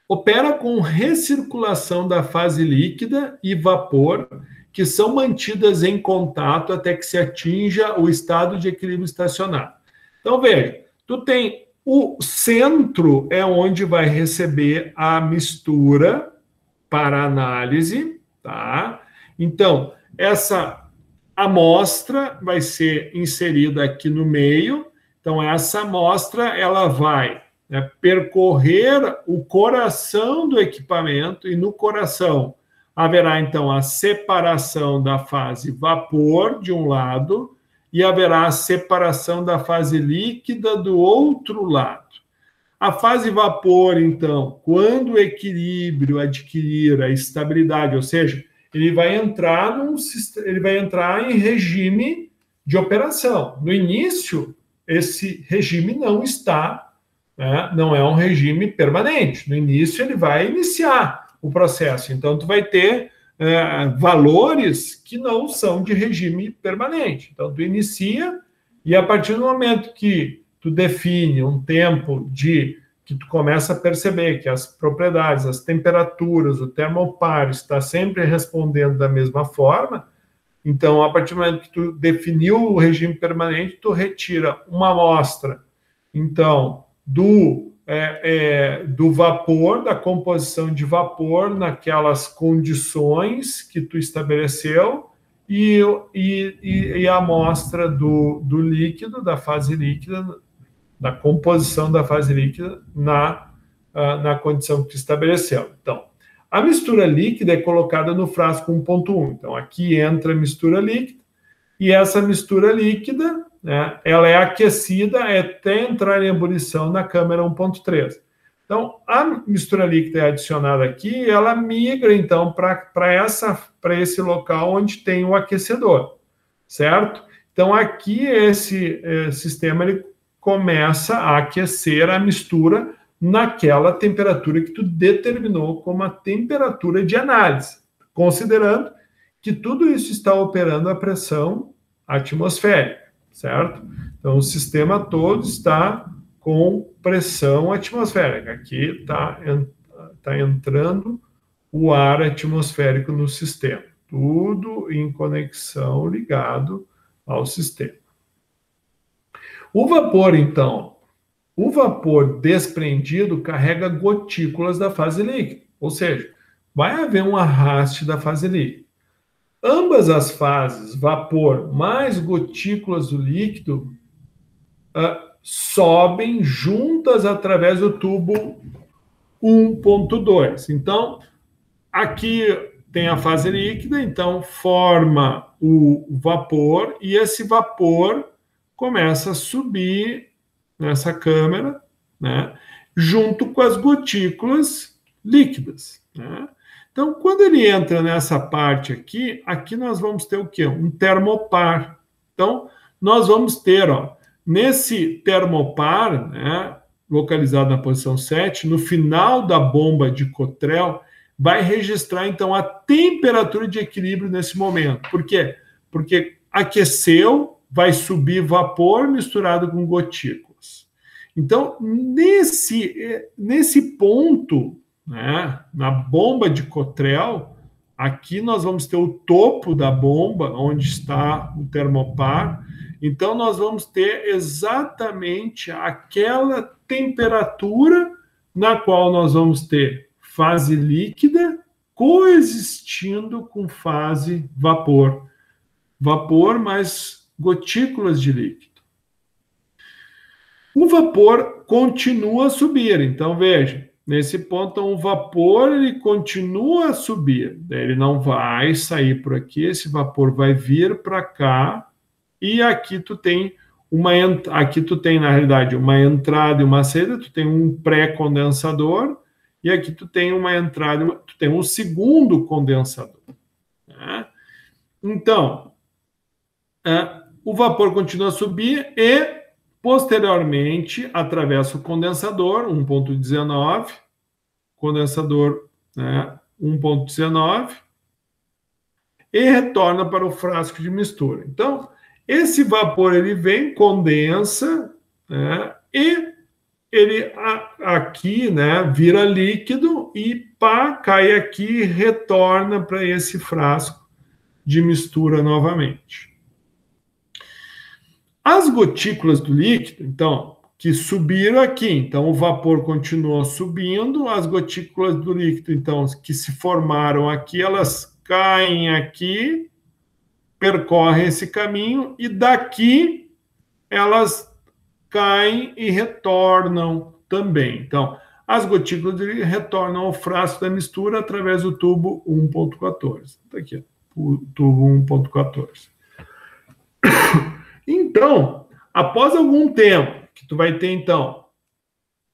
opera com recirculação da fase líquida e vapor que são mantidas em contato até que se atinja o estado de equilíbrio estacionário. Então, veja, tu tem o centro é onde vai receber a mistura para análise, tá? Então, essa amostra vai ser inserida aqui no meio. Então, essa amostra, ela vai, né, percorrer o coração do equipamento, e no coração haverá, então, a separação da fase vapor de um lado e haverá a separação da fase líquida do outro lado. A fase vapor, então, quando o equilíbrio adquirir a estabilidade, ou seja, ele vai entrar em regime de operação. No início, esse regime não está, né, não é um regime permanente. No início, ele vai iniciar o processo. Então, tu vai ter valores que não são de regime permanente. Então, tu inicia e a partir do momento que tu define um tempo que tu começa a perceber que as propriedades, as temperaturas, o termopar está sempre respondendo da mesma forma, então, a partir do momento que tu definiu o regime permanente, tu retira uma amostra, então, do vapor, da composição de vapor naquelas condições que tu estabeleceu, e a amostra do líquido, da fase líquida, da composição da fase líquida na condição que tu estabeleceu. Então, a mistura líquida é colocada no frasco 1.1. Então, aqui entra a mistura líquida, e essa mistura líquida, né, ela é aquecida até entrar em ebulição na câmara 1.3. Então, a mistura líquida é adicionada aqui, ela migra, então, para esse local onde tem o aquecedor, certo? Então, aqui esse sistema ele começa a aquecer a mistura naquela temperatura que tu determinou como a temperatura de análise, considerando que tudo isso está operando a pressão atmosférica, certo? Então, o sistema todo está com pressão atmosférica. Aqui está entrando o ar atmosférico no sistema. Tudo em conexão, ligado ao sistema. O vapor, então, o vapor desprendido carrega gotículas da fase líquida, ou seja, vai haver um arraste da fase líquida. Ambas as fases, vapor mais gotículas do líquido, sobem juntas através do tubo 1.2. Então, aqui tem a fase líquida, então forma o vapor, e esse vapor começa a subir nessa câmara, né, junto com as gotículas líquidas, né? Então, quando ele entra nessa parte aqui, nós vamos ter o quê? Um termopar. Então, nós vamos ter, nesse termopar, né, localizado na posição 7, no final da bomba de Cottrell, vai registrar, então, a temperatura de equilíbrio nesse momento. Por quê? Porque aqueceu, vai subir vapor misturado com gotículas. Então, nesse ponto, né, na bomba de Cottrell, aqui nós vamos ter o topo da bomba, onde está o termopar. Então, nós vamos ter exatamente aquela temperatura na qual nós vamos ter fase líquida coexistindo com fase vapor. Vapor mais gotículas de líquido. O vapor continua a subir. Então, veja, nesse ponto, o vapor ele continua a subir. Ele não vai sair por aqui, esse vapor vai vir para cá, e aqui tu tem na realidade, uma entrada e uma saída, tu tem um pré-condensador, e aqui tu tem uma entrada, tu tem um segundo condensador, né? Então, o vapor continua a subir e, posteriormente, atravessa o condensador 1.19, condensador, né, 1.19, e retorna para o frasco de mistura. Então, esse vapor ele vem, condensa, né, e ele aqui, né, vira líquido e cai aqui e retorna para esse frasco de mistura novamente. As gotículas do líquido, então, que subiram aqui, então o vapor continuou subindo, as gotículas do líquido, então, que se formaram aqui, elas caem aqui, percorrem esse caminho, e daqui elas caem e retornam também. Então, as gotículas retornam ao frasco da mistura através do tubo 1.14. Está aqui, o tubo 1.14. Então, após algum tempo, que tu vai ter, então,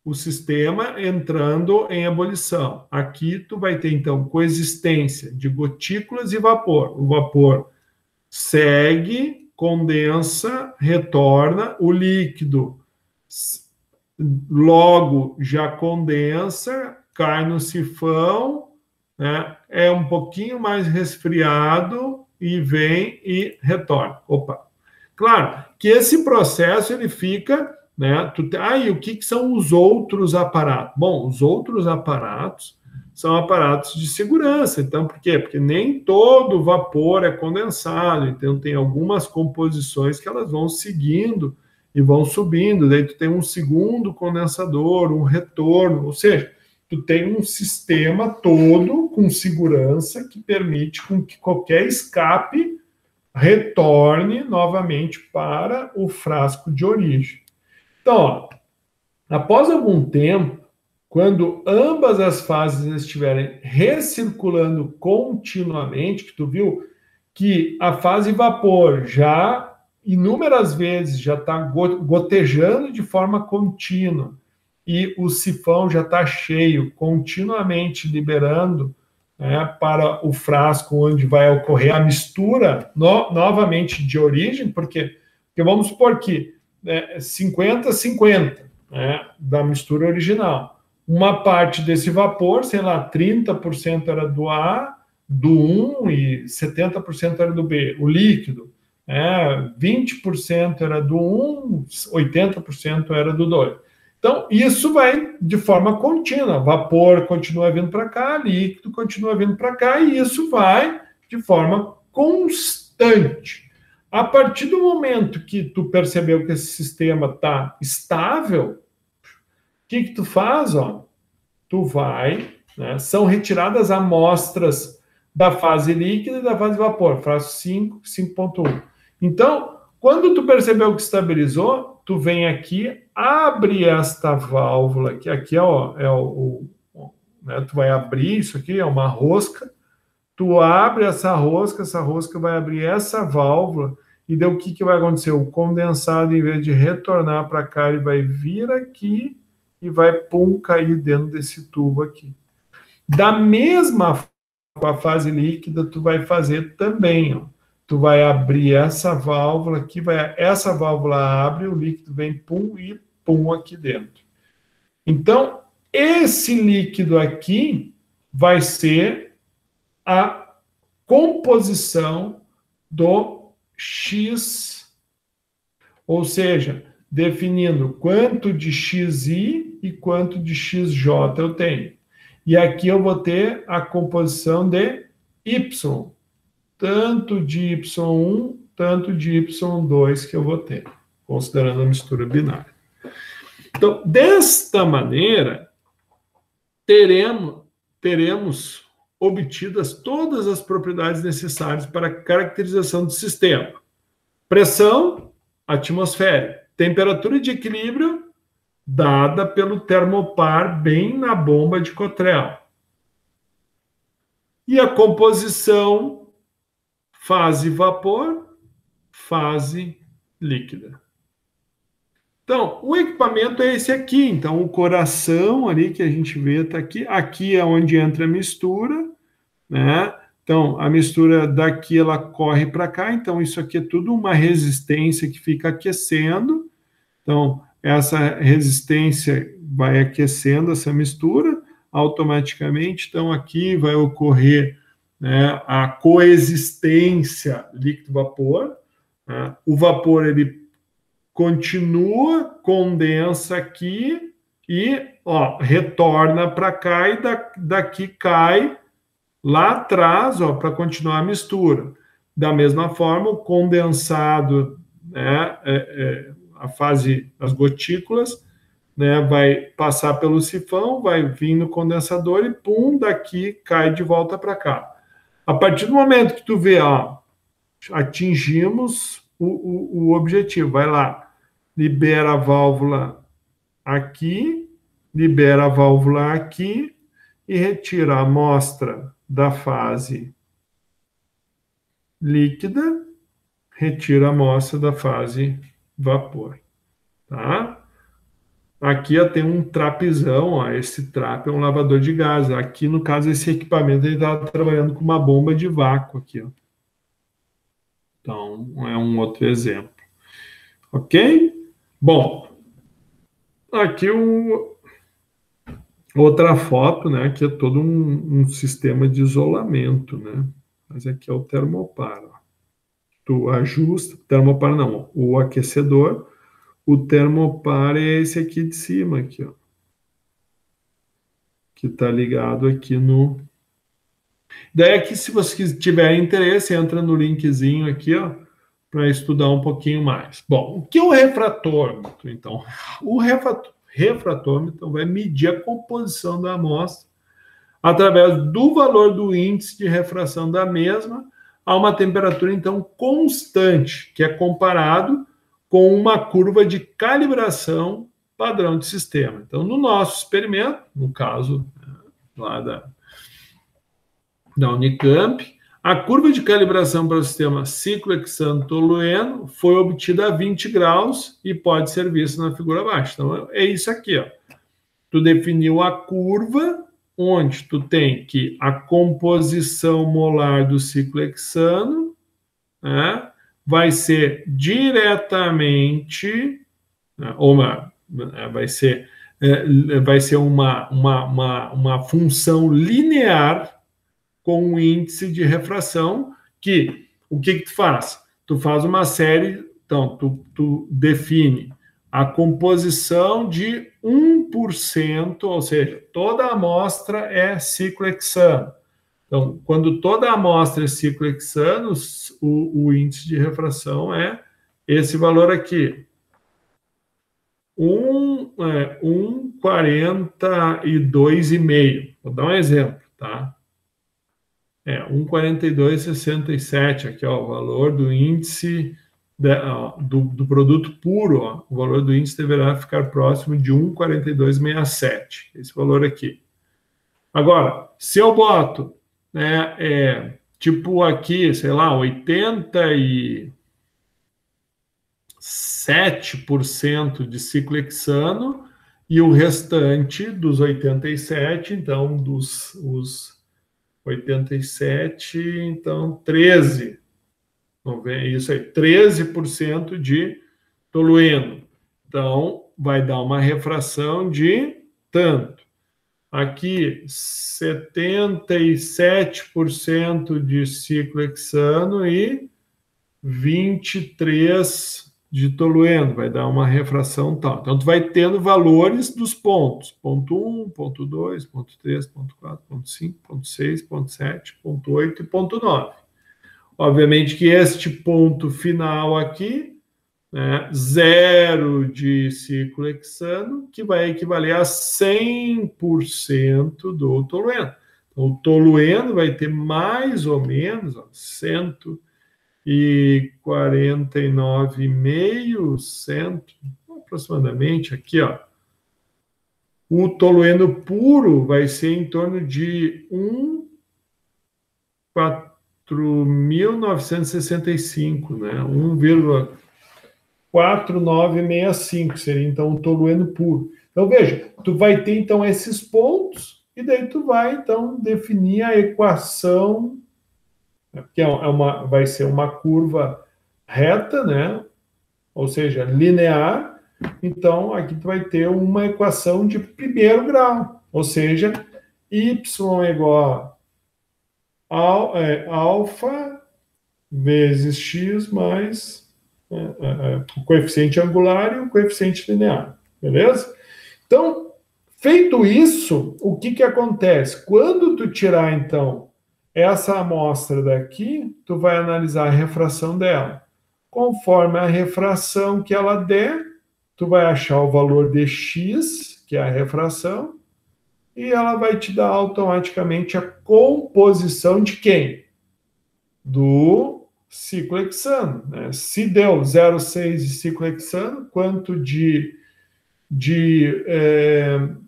o sistema entrando em ebulição. Aqui tu vai ter, então, coexistência de gotículas e vapor. O vapor segue, condensa, retorna, o líquido logo já condensa, cai no sifão, né? É um pouquinho mais resfriado e vem e retorna. Opa! Claro que esse processo ele fica, né? E o que são os outros aparatos? Bom, os outros aparatos são aparatos de segurança. Então, por quê? Porque nem todo vapor é condensado. Então, tem algumas composições que elas vão seguindo e vão subindo. Daí, tu tem um segundo condensador, um retorno. Ou seja, tu tem um sistema todo com segurança que permite com que qualquer escape retorne novamente para o frasco de origem. Então, ó, após algum tempo, quando ambas as fases estiverem recirculando continuamente, que tu viu que a fase vapor já inúmeras vezes já está gotejando de forma contínua e o sifão já está cheio, continuamente liberando, né, para o frasco onde vai ocorrer a mistura novamente de origem, porque vamos supor que 50-50, né, da mistura original. Uma parte desse vapor, sei lá, 30% era do A, do 1 e 70% era do B, o líquido. 20% era do 1, 80% era do 2. Então, isso vai de forma contínua. Vapor continua vindo para cá, líquido continua vindo para cá, e isso vai de forma constante. A partir do momento que tu percebeu que esse sistema está estável, o que tu faz? Ó? Tu vai, né, são retiradas amostras da fase líquida e da fase vapor, frasco 5, 5.1. Então, quando tu percebeu que estabilizou, tu vem aqui, abre esta válvula, que aqui né, tu vai abrir isso aqui, é uma rosca, tu abre essa rosca vai abrir essa válvula, e daí o que vai acontecer? O condensado, em vez de retornar para cá, ele vai vir aqui e vai, cair dentro desse tubo aqui. Da mesma forma, com a fase líquida, tu vai fazer também, ó. Tu vai abrir essa válvula aqui, essa válvula abre, o líquido vem, e aqui dentro. Então, esse líquido aqui vai ser a composição do X, ou seja, definindo quanto de XI e quanto de XJ eu tenho. E aqui eu vou ter a composição de Y, tanto de Y1, tanto de Y2 que eu vou ter, considerando a mistura binária. Então, desta maneira, teremos obtidas todas as propriedades necessárias para a caracterização do sistema. Pressão atmosférica, temperatura de equilíbrio dada pelo termopar bem na bomba de Cottrell. E a composição fase vapor, fase líquida. Então, o equipamento é esse aqui. Então, o coração ali que a gente vê está aqui. Aqui é onde entra a mistura, né? Então, a mistura daqui, ela corre para cá. Então, isso aqui é tudo uma resistência que fica aquecendo. Então, essa resistência vai aquecendo essa mistura automaticamente. Então, aqui vai ocorrer, né, a coexistência líquido-vapor. Né? O vapor, ele continua, condensa aqui e retorna para cá e daqui cai lá atrás para continuar a mistura. Da mesma forma, o condensado, né, a fase, as gotículas, né, vai passar pelo sifão, vai vir no condensador e, pum, daqui cai de volta para cá. A partir do momento que tu vê, ó, atingimos o objetivo, vai lá, libera a válvula aqui, libera a válvula aqui e retira a amostra da fase líquida, retira a amostra da fase vapor, tá? Aqui ó, tem um trapezão, ó, esse trape é um lavador de gás. Aqui, no caso, esse equipamento ele estava trabalhando com uma bomba de vácuo aqui, ó. Então, é um outro exemplo. Ok? Bom, aqui outra foto, né? Aqui é todo um sistema de isolamento, né? Mas aqui é o termopar, ó. Tu ajusta, termopar não, o aquecedor, o termopar é esse aqui de cima, aqui, ó. Que está ligado aqui no... Daí aqui, se você tiver interesse, entra no linkzinho aqui, ó, para estudar um pouquinho mais. Bom, o que é o refratômetro, então? O refratômetro vai medir a composição da amostra através do valor do índice de refração da mesma a uma temperatura, então, constante, que é comparado com uma curva de calibração padrão de sistema. Então, no nosso experimento, no caso lá da Unicamp, a curva de calibração para o sistema ciclohexano-tolueno foi obtida a 20 graus e pode ser vista na figura abaixo. Então, é isso aqui, ó. Tu definiu a curva onde tu tem que a composição molar do ciclohexano, né, vai ser diretamente, né, vai ser uma função linear com o índice de refração, que o que tu faz? Tu faz uma série, então, tu define a composição de 1%, ou seja, toda a amostra é ciclohexano. Então, quando toda a amostra é ciclohexano, o índice de refração é esse valor aqui. 1,42,5. Vou dar um exemplo, tá? 1,4267, aqui, ó, o valor do índice do produto puro, ó, o valor do índice deverá ficar próximo de 1,4267, esse valor aqui. Agora, se eu boto, né, tipo aqui, sei lá, 87% de ciclohexano e o restante dos 87, então, os 87, então, 13. Isso aí, 13% de tolueno. Então, vai dar uma refração de tanto. Aqui, 77% de ciclohexano e 23% de tolueno. Vai dar uma refração tal. Então, tu vai tendo valores dos pontos. Ponto 1, ponto 2, ponto 3, ponto 4, ponto 5, ponto 6, ponto 7, ponto 8 e ponto 9. Obviamente que este ponto final aqui, né, 0 de ciclohexano, que vai equivaler a 100% do tolueno. Então, o tolueno vai ter mais ou menos 149,5, aproximadamente, aqui, ó. O tolueno puro vai ser em torno de 1,4965, né? 1,4965 seria, então, o tolueno puro. Então, veja, tu vai ter, então, esses pontos, e daí tu vai, então, definir a equação, que vai ser uma curva reta, né? Ou seja, linear. Então, aqui tu vai ter uma equação de primeiro grau, ou seja, y é igual a alfa vezes x mais o coeficiente angular e o coeficiente linear, beleza? Então, feito isso, o que acontece? Quando tu tirar, então, essa amostra daqui, tu vai analisar a refração dela. Conforme a refração que ela der, tu vai achar o valor de X, que é a refração, e ela vai te dar automaticamente a composição de quem? Do ciclohexano, né? Se deu 0,6 de ciclohexano, quanto de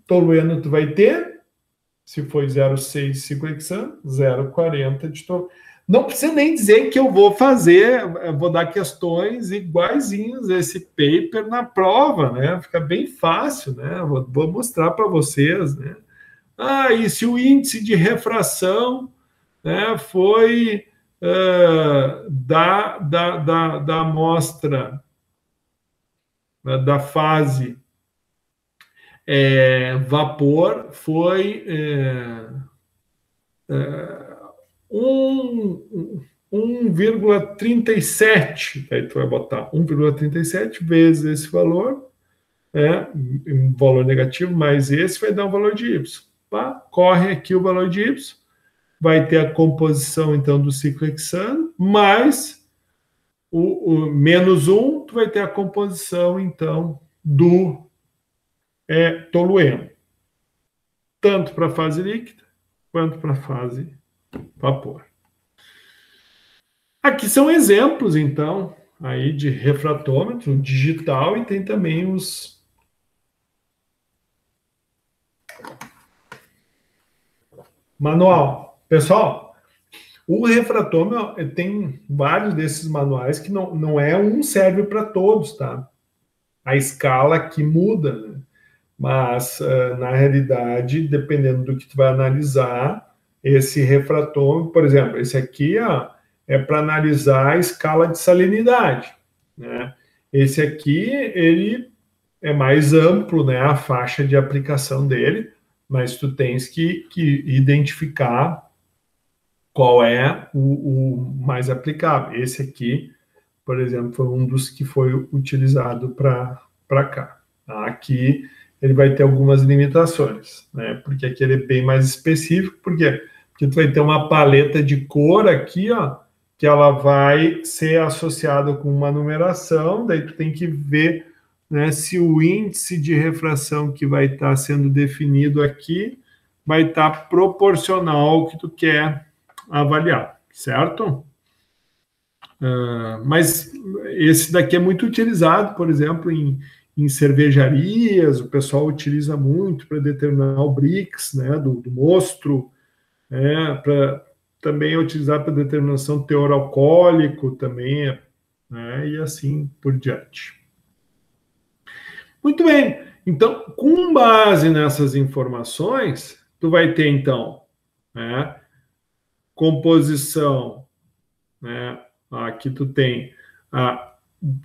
tolueno tu vai ter? Se foi 0,6 de ciclohexano, 0,40 de tolueno. Não precisa nem dizer que eu vou dar questões iguaizinhos a esse paper na prova, né? Fica bem fácil, né? Vou mostrar para vocês, né? E se o índice de refração, né, foi da amostra, né, da fase vapor, foi 1,37, aí tu vai botar 1,37 vezes esse valor, um valor negativo, mais esse vai dar um valor de Y. Tá? Corre aqui o valor de Y, vai ter a composição, então, do ciclohexano, mais o menos 1, tu vai ter a composição, então, do tolueno. Tanto para a fase líquida, quanto para a fase vapor. Aqui são exemplos, então, aí de refratômetro digital, e tem também os manual. Pessoal, o refratômetro tem vários desses manuais que não é um serve para todos, tá? A escala aqui muda, né? Mas, na realidade, dependendo do que tu vai analisar, esse refratômetro, por exemplo, esse aqui é para analisar a escala de salinidade, né? Esse aqui, ele é mais amplo, né, a faixa de aplicação dele, mas tu tens que identificar qual é o mais aplicável. Esse aqui, por exemplo, foi um dos que foi utilizado para cá. Aqui ele vai ter algumas limitações, né? Porque aqui ele é bem mais específico, porque tu vai ter uma paleta de cor aqui, ó, que ela vai ser associada com uma numeração, daí tu tem que ver, né, se o índice de refração que vai estar sendo definido aqui vai estar proporcional ao que tu quer avaliar, certo? Mas esse daqui é muito utilizado, por exemplo, em cervejarias, o pessoal utiliza muito para determinar o Brix, né, do mostro, também é utilizado para determinação do teor alcoólico também, né, e assim por diante. Muito bem, então, com base nessas informações, tu vai ter, então, né, composição, né, aqui tu tem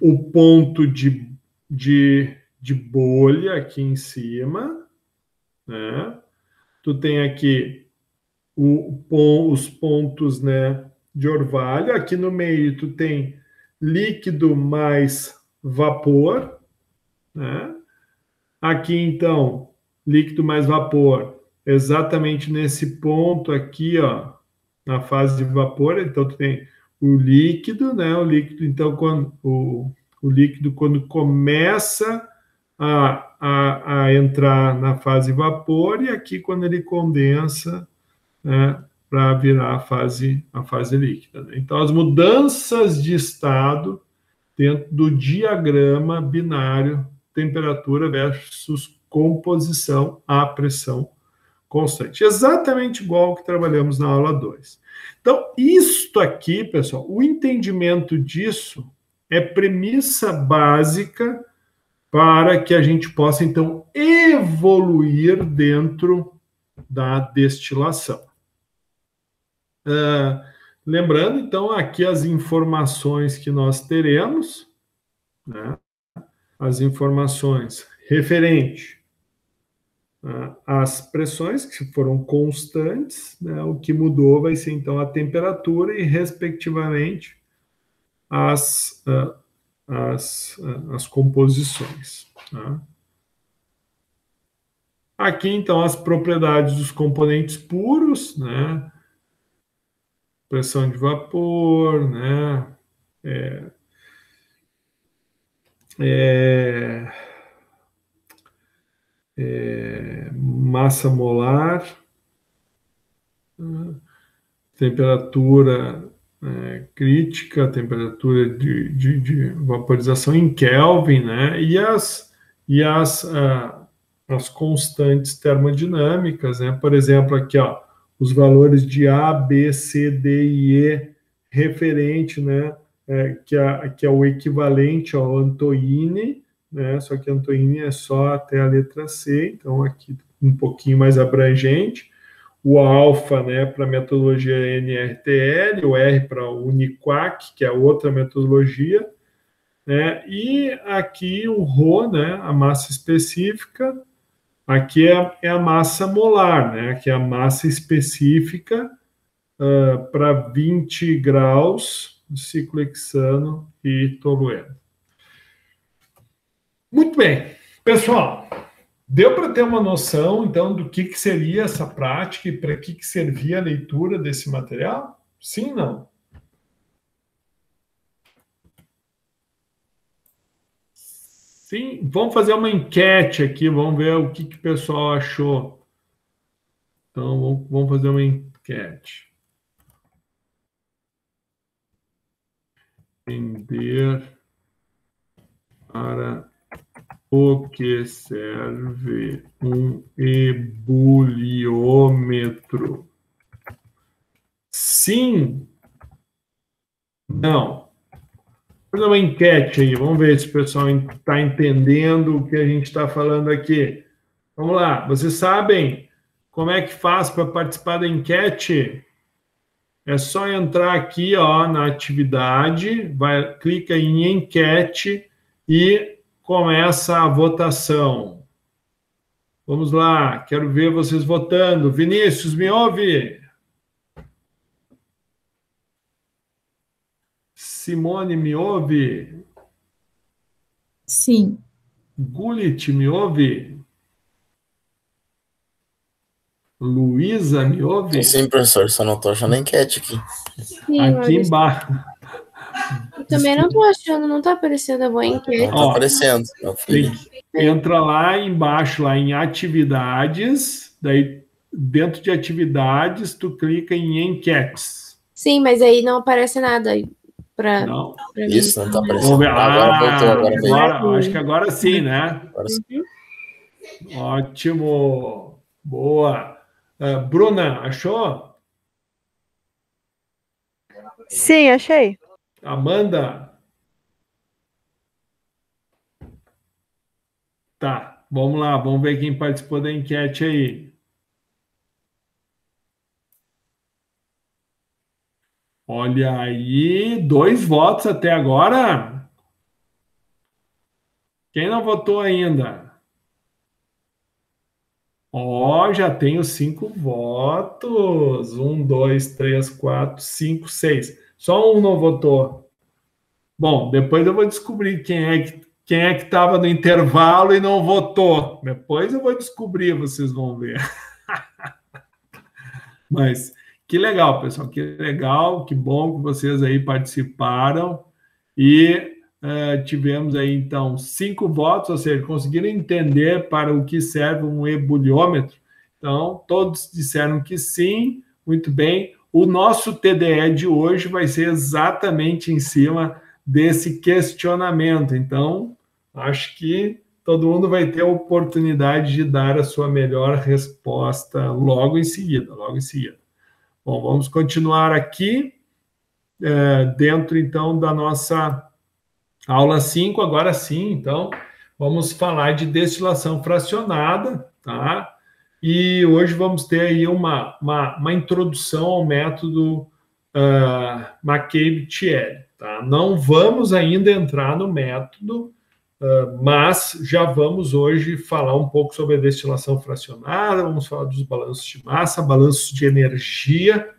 o ponto de bolha aqui em cima, né, tu tem aqui os pontos, né, de orvalho, aqui no meio tu tem líquido mais vapor, né? Aqui, então, líquido mais vapor, exatamente nesse ponto aqui, ó, na fase de vapor, então tu tem o líquido, né? O líquido, então, o líquido, quando começa a entrar na fase vapor, e aqui quando ele condensa, né, para virar a fase líquida, né? Então, as mudanças de estado dentro do diagrama binário temperatura versus composição à pressão constante. Exatamente igual ao que trabalhamos na aula 2. Então, isto aqui, pessoal, o entendimento disso é premissa básica para que a gente possa, então, evoluir dentro da destilação. Lembrando, então, aqui as informações que nós teremos, né? As informações referente às pressões, que foram constantes, né? O que mudou vai ser, então, a temperatura e, respectivamente, as composições. Tá? Aqui, então, as propriedades dos componentes puros, né? pressão de vapor, né? Massa molar, temperatura crítica, temperatura de vaporização em Kelvin, né? E as constantes termodinâmicas, né? Por exemplo, aqui, ó, os valores de A, B, C, D e E referente, né? Que é o equivalente ao Antoine, né? Só que Antoine é só até a letra C, então aqui um pouquinho mais abrangente. O alfa, né, para a metodologia NRTL, o R para o Uniquac, que é outra metodologia, né? E aqui o Rho, né, a massa específica, aqui é a massa molar, né? Aqui é a massa específica para 20 graus de ciclo hexano e tolueno. Muito bem, pessoal, deu para ter uma noção, então, do que seria essa prática e para que servia a leitura desse material? Sim, não? Sim, vamos fazer uma enquete aqui, vamos ver o que o pessoal achou. Então, vamos fazer uma enquete. Entender para o que serve um ebuliômetro? Sim? Não? Vou fazer uma enquete aí, vamos ver se o pessoal está entendendo o que a gente está falando aqui. Vamos lá, vocês sabem como é que faz para participar da enquete? É só entrar aqui, ó, na atividade, clica em enquete e começa a votação. Vamos lá, quero ver vocês votando. Vinícius, me ouve? Simone, me ouve? Sim. Gulit, me ouve? Luísa, me ouve? Sim, professor, só não tô achando a enquete aqui. Sim, Aqui Maurício. embaixo. Eu também não tô achando, não tá aparecendo a boa enquete. Não tá aparecendo, meu filho. Entra lá embaixo, lá em atividades, daí dentro de atividades, tu clica em enquetes. Sim, mas aí não aparece nada pra Não. mim. Isso, não tá Vamos aparecendo. ver. Agora voltou, agora veio. Acho que agora sim, né? Agora sim. Ótimo. Boa. Bruna, achou? Sim, achei. Amanda? Tá, vamos lá, vamos ver quem participou da enquete aí. Olha aí, 2 votos até agora. Quem não votou ainda? Ó, já tenho 5 votos. 1, 2, 3, 4, 5, 6. Só um não votou. Bom, depois eu vou descobrir quem é que estava no intervalo e não votou. Depois eu vou descobrir, vocês vão ver. Mas que legal, pessoal, que legal, que bom que vocês aí participaram e tivemos aí, então, 5 votos, ou seja, conseguiram entender para o que serve um ebuliômetro. Então, todos disseram que sim, muito bem. O nosso TDE de hoje vai ser exatamente em cima desse questionamento. Então, acho que todo mundo vai ter a oportunidade de dar a sua melhor resposta logo em seguida, logo em seguida. Bom, vamos continuar aqui, dentro, então, da nossa aula 5, agora sim, então, vamos falar de destilação fracionada, tá? E hoje vamos ter aí uma introdução ao método McCabe-Thiele, tá? Não vamos ainda entrar no método, mas já vamos hoje falar um pouco sobre a destilação fracionada, vamos falar dos balanços de massa, balanços de energia,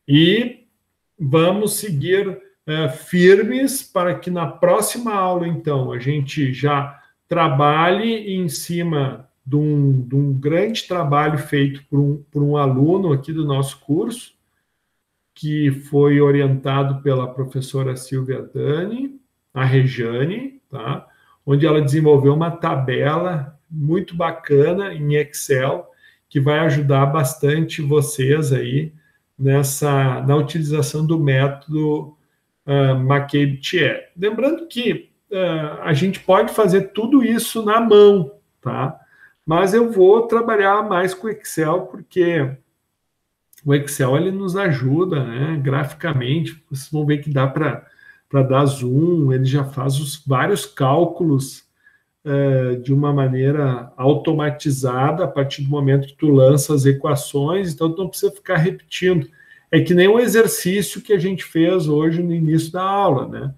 e vamos seguir firmes para que na próxima aula, então, a gente já trabalhe em cima de um grande trabalho feito por um aluno aqui do nosso curso, que foi orientado pela professora Silvia Dani, a Rejane, tá? Onde ela desenvolveu uma tabela muito bacana em Excel, que vai ajudar bastante vocês aí na utilização do método McCabe-Thierry. Lembrando que a gente pode fazer tudo isso na mão, tá? Mas eu vou trabalhar mais com o Excel, porque o Excel ele nos ajuda, né, graficamente. Vocês vão ver que dá para dar zoom, ele já faz vários cálculos de uma maneira automatizada a partir do momento que tu lança as equações, então tu não precisa ficar repetindo. É que nem um exercício que a gente fez hoje no início da aula, né?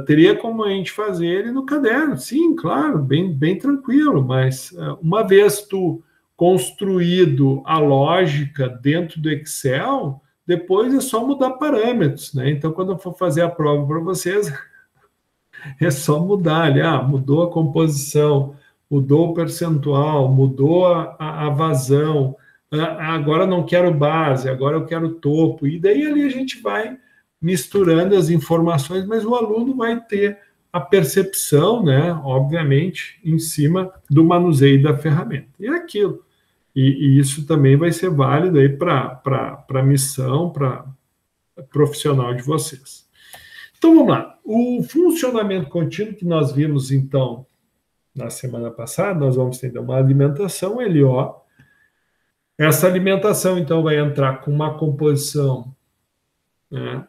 Teria como a gente fazer ele no caderno, sim, claro, bem tranquilo, mas uma vez tu construído a lógica dentro do Excel, depois é só mudar parâmetros, né? Então, quando eu for fazer a prova para vocês, é só mudar ali, mudou a composição, mudou o percentual, mudou a vazão, agora não quero base, agora eu quero topo, e daí ali a gente vai misturando as informações, mas o aluno vai ter a percepção, né, obviamente, em cima do manuseio da ferramenta. E é aquilo. E isso também vai ser válido aí para a missão, para profissional de vocês. Então, vamos lá. O funcionamento contínuo que nós vimos, então, na semana passada, nós vamos ter uma alimentação LO. Essa alimentação, então, vai entrar com uma composição, né,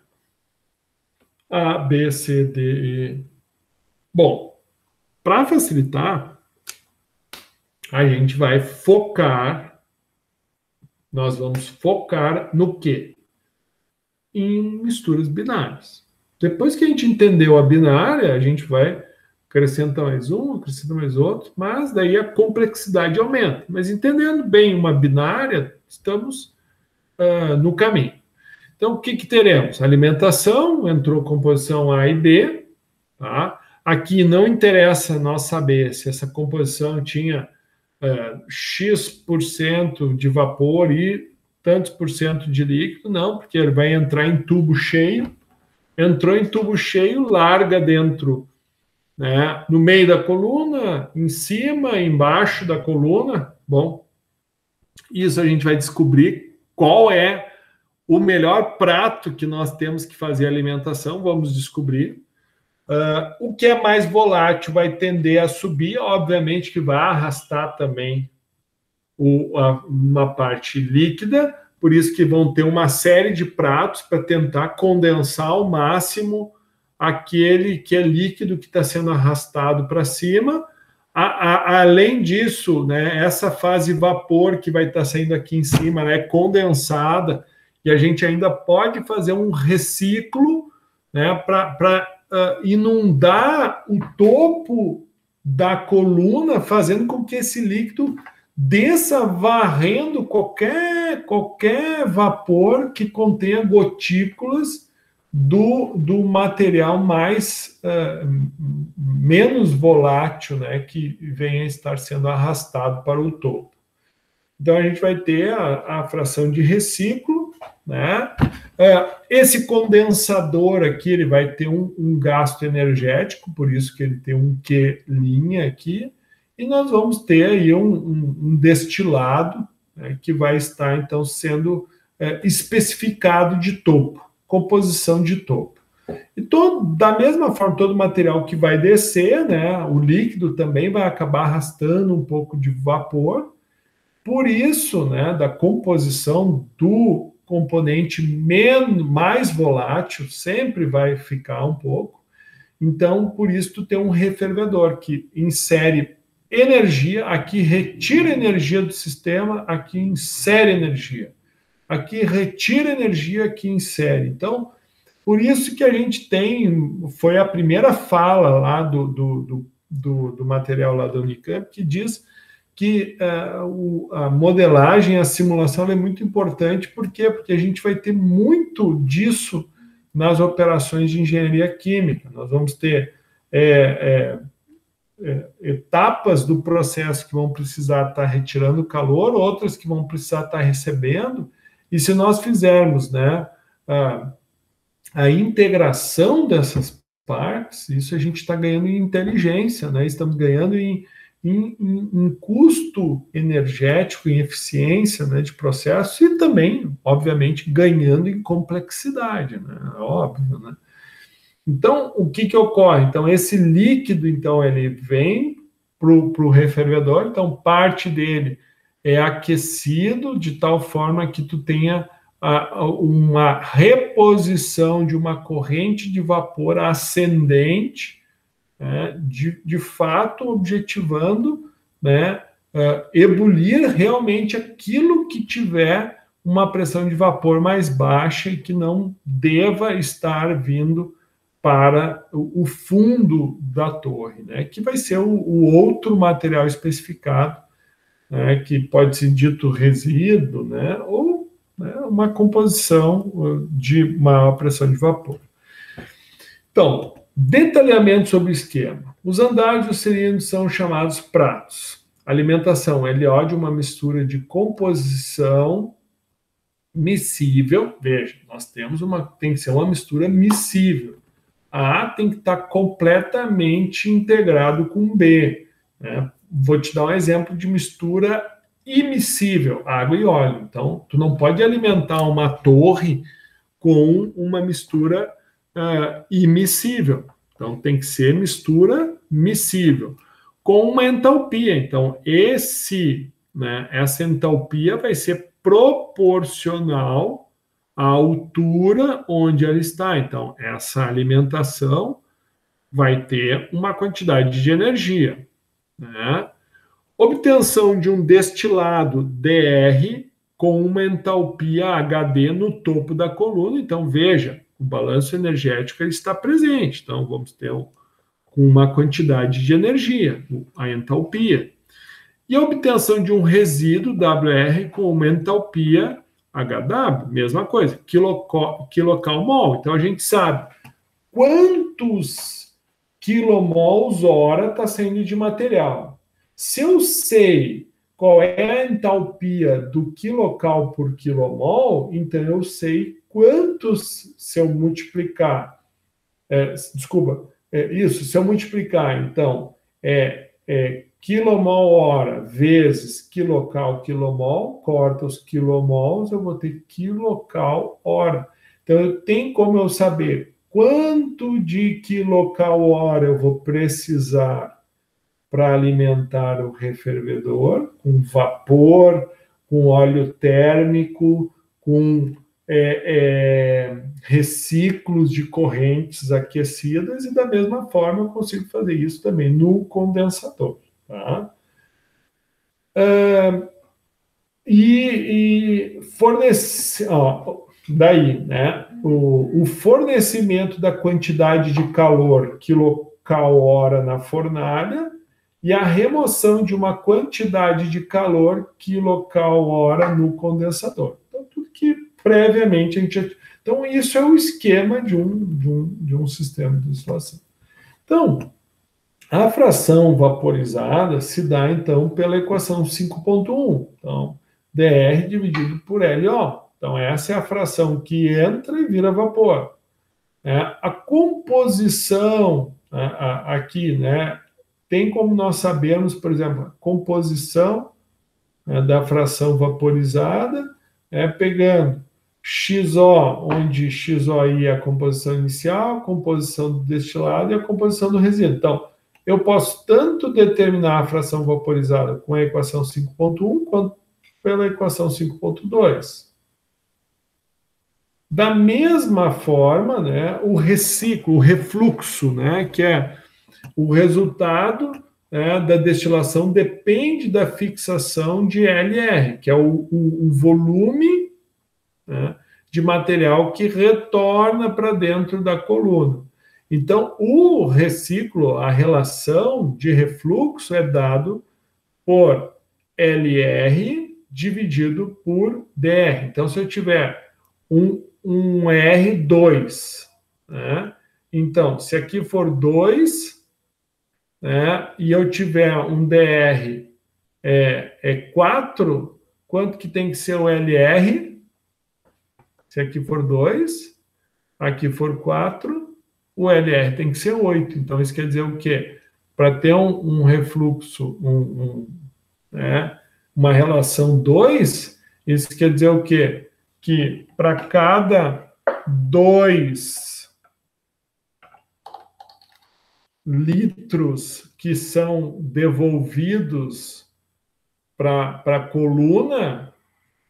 A, B, C, D, E. Bom, para facilitar, a gente vai focar, nós vamos focar no quê? Em misturas binárias. Depois que a gente entendeu a binária, a gente vai acrescentar mais um, acrescentar mais outro, mas daí a complexidade aumenta. Mas entendendo bem uma binária, estamos no caminho. Então, o que teremos? Alimentação, entrou composição A e B. Tá? Aqui não interessa nós saber se essa composição tinha X% de vapor e tantos por cento de líquido, não, porque ele vai entrar em tubo cheio. Entrou em tubo cheio, larga dentro, né, no meio da coluna, em cima, embaixo da coluna. Bom, isso a gente vai descobrir qual é o melhor prato que nós temos que fazer a alimentação, vamos descobrir. O que é mais volátil vai tender a subir, obviamente que vai arrastar também uma parte líquida, por isso que vão ter uma série de pratos para tentar condensar ao máximo aquele que é líquido que está sendo arrastado para cima. Além disso, né, essa fase vapor que vai estar saindo aqui em cima, né, é condensada, e a gente ainda pode fazer um reciclo, né, para inundar o topo da coluna, fazendo com que esse líquido desça varrendo qualquer vapor que contenha gotículas do material menos volátil, né, que venha a estar sendo arrastado para o topo. Então, a gente vai ter a fração de reciclo, né? Esse condensador aqui, ele vai ter um gasto energético, por isso que ele tem um Q' aqui, e nós vamos ter aí um destilado, né, que vai estar, então, sendo especificado de topo, composição de topo. E da mesma forma, todo material que vai descer, né, o líquido também vai acabar arrastando um pouco de vapor. Por isso, né, da composição do componente mais volátil sempre vai ficar um pouco. Então, por isso, tu tem um refervedor que insere energia, aqui retira energia do sistema, aqui insere energia. Aqui retira energia, aqui insere. Então, por isso que a gente foi a primeira fala lá do material lá da Unicamp, que diz que a modelagem, a simulação é muito importante. Por quê? Porque a gente vai ter muito disso nas operações de engenharia química. Nós vamos ter etapas do processo que vão precisar estar retirando calor, outras que vão precisar estar recebendo, e se nós fizermos, né, a integração dessas partes, isso a gente está ganhando em inteligência, né? Estamos ganhando em custo energético, em eficiência, né, de processo, e também, obviamente, ganhando em complexidade, né? Óbvio, né? Então, o que ocorre? Então, esse líquido, então, ele vem para o refervedor, então parte dele é aquecido de tal forma que tu tenha uma reposição de uma corrente de vapor ascendente, né, de fato objetivando, né, ebulir realmente aquilo que tiver uma pressão de vapor mais baixa e que não deva estar vindo para o fundo da torre, né, que vai ser o outro material especificado, né, que pode ser dito resíduo, né, ou, né, uma composição de maior pressão de vapor. Então, detalhamento sobre o esquema. Os andares do cilindro são chamados pratos. Alimentação LO de uma mistura de composição miscível. Veja, nós temos tem que ser uma mistura miscível. A tem que estar completamente integrado com B, né? Vou te dar um exemplo de mistura immiscível, água e óleo. Então, tu não pode alimentar uma torre com uma mistura immiscível. Então, tem que ser mistura miscível, com uma entalpia. Então, essa entalpia vai ser proporcional à altura onde ela está. Então, essa alimentação vai ter uma quantidade de energia, né? Obtenção de um destilado DR com uma entalpia HD no topo da coluna. Então, veja, o balanço energético ele está presente. Então, vamos ter uma quantidade de energia, a entalpia. E a obtenção de um resíduo WR com uma entalpia HW, mesma coisa, quilocalmol. Então, a gente sabe quantos quilomols hora está saindo de material. Se eu sei qual é a entalpia do quilocal por quilomol, então eu sei quantos, se eu multiplicar, se eu multiplicar, então, quilomol hora vezes quilocal quilomol, corta os quilomols, eu vou ter quilocal hora. Então, tem como eu saber quanto de quilocal hora eu vou precisar para alimentar o refervedor, com vapor, com óleo térmico, com reciclos de correntes aquecidas, e da mesma forma eu consigo fazer isso também no condensador. Tá? Daí, né, o fornecimento da quantidade de calor quilocal-hora na fornalha e a remoção de uma quantidade de calor quilocal-hora no condensador. Então, tudo que previamente a gente... Então, isso é o esquema de um sistema de destilação. Então, a fração vaporizada se dá, então, pela equação 5.1. Então, dr dividido por LO. Então, essa é a fração que entra e vira vapor. A composição aqui, né, tem como nós sabermos, por exemplo, a composição da fração vaporizada, pegando XO, onde XOI é a composição inicial, a composição do destilado e a composição do resíduo. Então, eu posso tanto determinar a fração vaporizada com a equação 5.1 quanto pela equação 5.2. Da mesma forma, né, o refluxo, né, que é o resultado, né, da destilação, depende da fixação de LR, que é o volume, né, de material que retorna para dentro da coluna. Então, o reciclo, a relação de refluxo é dado por LR dividido por DR. Então, se eu tiver um R2, né? Então, se aqui for 2, né, e eu tiver um DR 4, quanto que tem que ser o LR? Se aqui for 2, aqui for 4, o LR tem que ser 8. Então, isso quer dizer o quê? Para ter um refluxo, né, uma relação 2, isso quer dizer o quê? Que para cada 2 litros que são devolvidos para a coluna,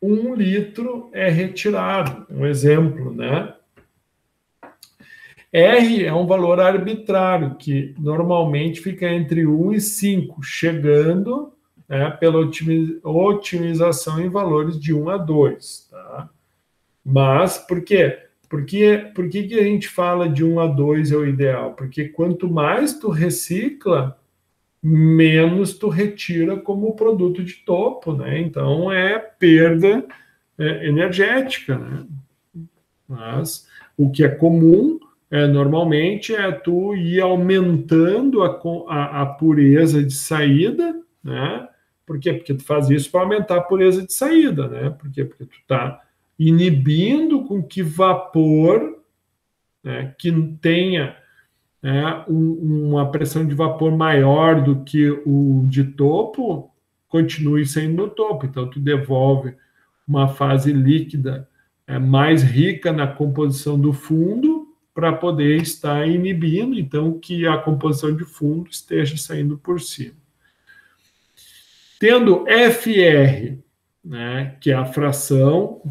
1 litro é retirado. Um exemplo, né? R é um valor arbitrário, que normalmente fica entre 1 e 5, chegando, né, pela otimização em valores de 1 a 2. Tá? Mas, por quê? Por que a gente fala de 1 a 2 é o ideal? Porque quanto mais tu recicla, menos tu retira como produto de topo, né? Então, é perda energética, né? Mas o que é comum normalmente é tu ir aumentando a pureza de saída, né? Por quê? Porque tu faz isso para aumentar a pureza de saída, né? Por quê? Porque tu está inibindo com que vapor, né, que tenha uma pressão de vapor maior do que o de topo, continue saindo no topo. Então, tu devolve uma fase líquida mais rica na composição do fundo para poder estar inibindo, então, que a composição de fundo esteja saindo por cima. Tendo FR, né, que é a fração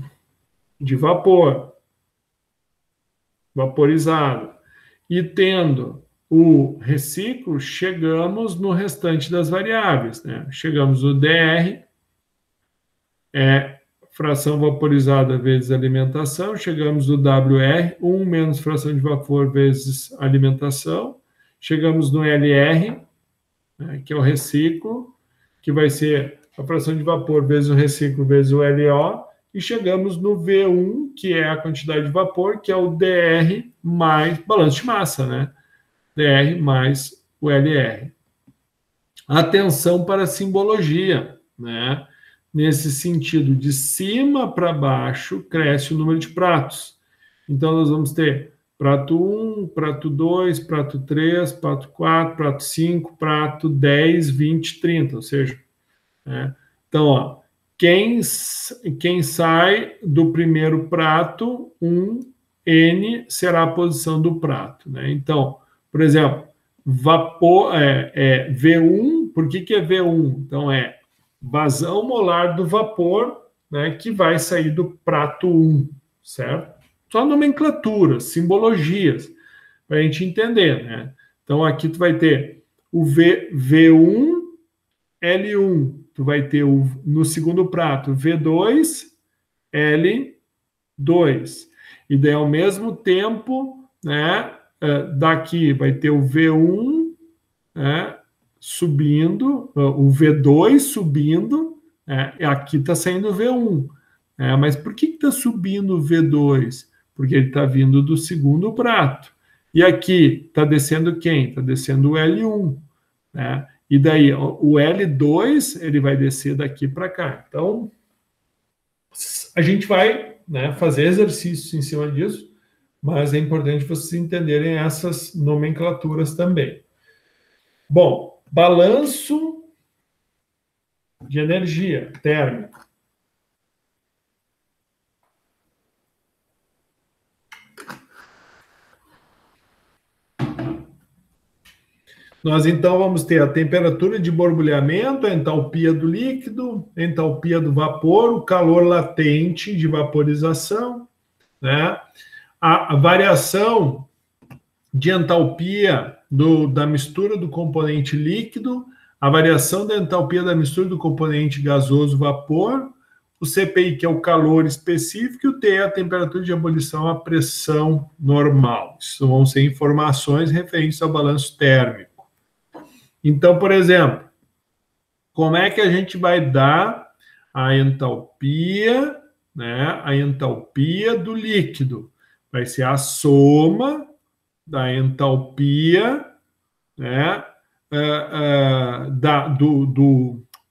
de vapor vaporizado, e tendo o reciclo, chegamos no restante das variáveis, né? Chegamos no DR, fração vaporizada vezes alimentação, chegamos no WR, 1 menos fração de vapor vezes alimentação, chegamos no LR, né, que é o reciclo, que vai ser a fração de vapor vezes o reciclo vezes o LO, e chegamos no V1, que é a quantidade de vapor, que é o DR mais balanço de massa, né? DR mais o LR. Atenção para a simbologia, né? Nesse sentido, de cima para baixo, cresce o número de pratos. Então, nós vamos ter prato 1, prato 2, prato 3, prato 4, prato 5, prato 10, 20, 30, ou seja, né? Então, ó, quem sai do primeiro prato, 1N será a posição do prato, né? Então, por exemplo, vapor V1, por que é V1? Então, é vazão molar do vapor, né, que vai sair do prato 1, certo? Só nomenclatura, simbologias, para a gente entender, né? Então, aqui tu vai ter o V1, L1, tu vai ter no segundo prato V2, L2. E daí, ao mesmo tempo, né, daqui vai ter o V1, né, subindo, o V2 subindo, aqui está saindo o V1. Mas por que está subindo o V2? Porque ele está vindo do segundo prato. E aqui está descendo quem? Está descendo o L1. Né? E daí, o L2, ele vai descer daqui para cá. Então, a gente vai, né, fazer exercícios em cima disso, mas é importante vocês entenderem essas nomenclaturas também. Bom, balanço de energia térmica. Nós, então, vamos ter a temperatura de borbulhamento, a entalpia do líquido, a entalpia do vapor, o calor latente de vaporização, né? A variação de entalpia da mistura do componente líquido, a variação da entalpia da mistura do componente gasoso-vapor, o CPI, que é o calor específico, e o T é a temperatura de ebulição, a pressão normal. Isso vão ser informações referentes ao balanço térmico. Então, por exemplo, como é que a gente vai dar a entalpia, né? A entalpia do líquido. Vai ser a soma da entalpia, né,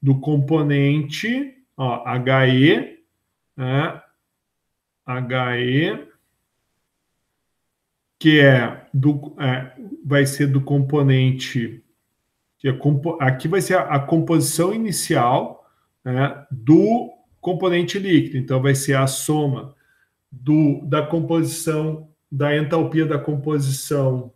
do componente, ó, HE, né, HE, que vai ser do componente, aqui vai ser a composição inicial, né, do componente líquido. Então, vai ser a soma da composição, da entalpia da composição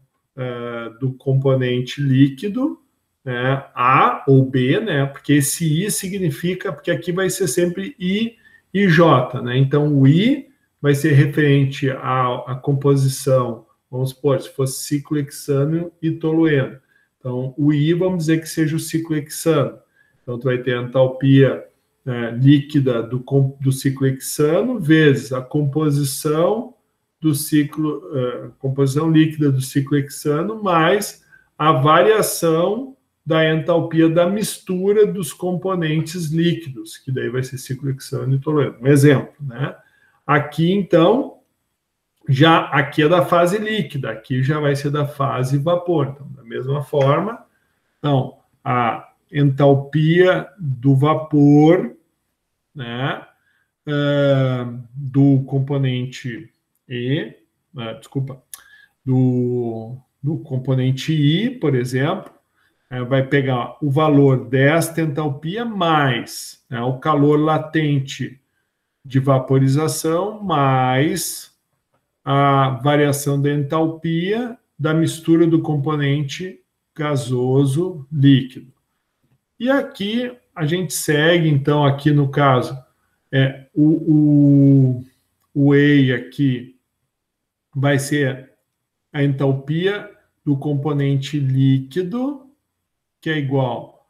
do componente líquido, né, A ou B, né, porque esse I significa, porque aqui vai ser sempre I e J, né, então o I vai ser referente à composição, vamos supor, se fosse ciclo hexano e tolueno. Então, o I, vamos dizer que seja o ciclo hexano. Então, tu vai ter a entalpia líquida do ciclo hexano vezes a composição do ciclo, composição líquida do ciclo hexano, mais a variação da entalpia da mistura dos componentes líquidos, que daí vai ser ciclo hexano e tolueno. Um exemplo, né? Aqui, então, aqui é da fase líquida, aqui já vai ser da fase vapor. Então, da mesma forma, então, a entalpia do vapor, né, do componente E, do componente I, por exemplo, vai pegar o valor desta entalpia mais, né, o calor latente de vaporização mais a variação da entalpia da mistura do componente gasoso líquido. E aqui a gente segue, então, aqui no caso, o E aqui vai ser a entalpia do componente líquido, que é igual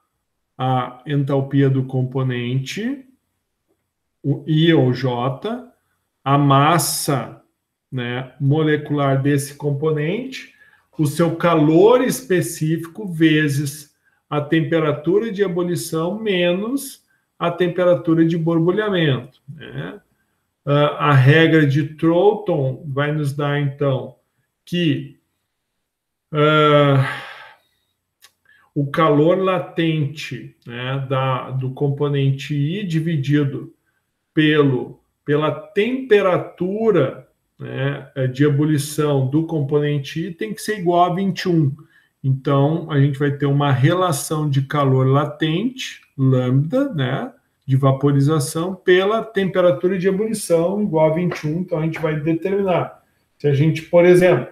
à entalpia do componente, o I ou J, a massa, né, molecular desse componente, o seu calor específico vezes a temperatura de ebulição menos a temperatura de borbulhamento, né? A regra de Troughton vai nos dar, então, que o calor latente, né, do componente I dividido pela temperatura, né, de ebulição do componente I tem que ser igual a 21. Então, a gente vai ter uma relação de calor latente, lambda, né, de vaporização, pela temperatura de ebulição igual a 21. Então, a gente vai determinar. Se a gente, por exemplo,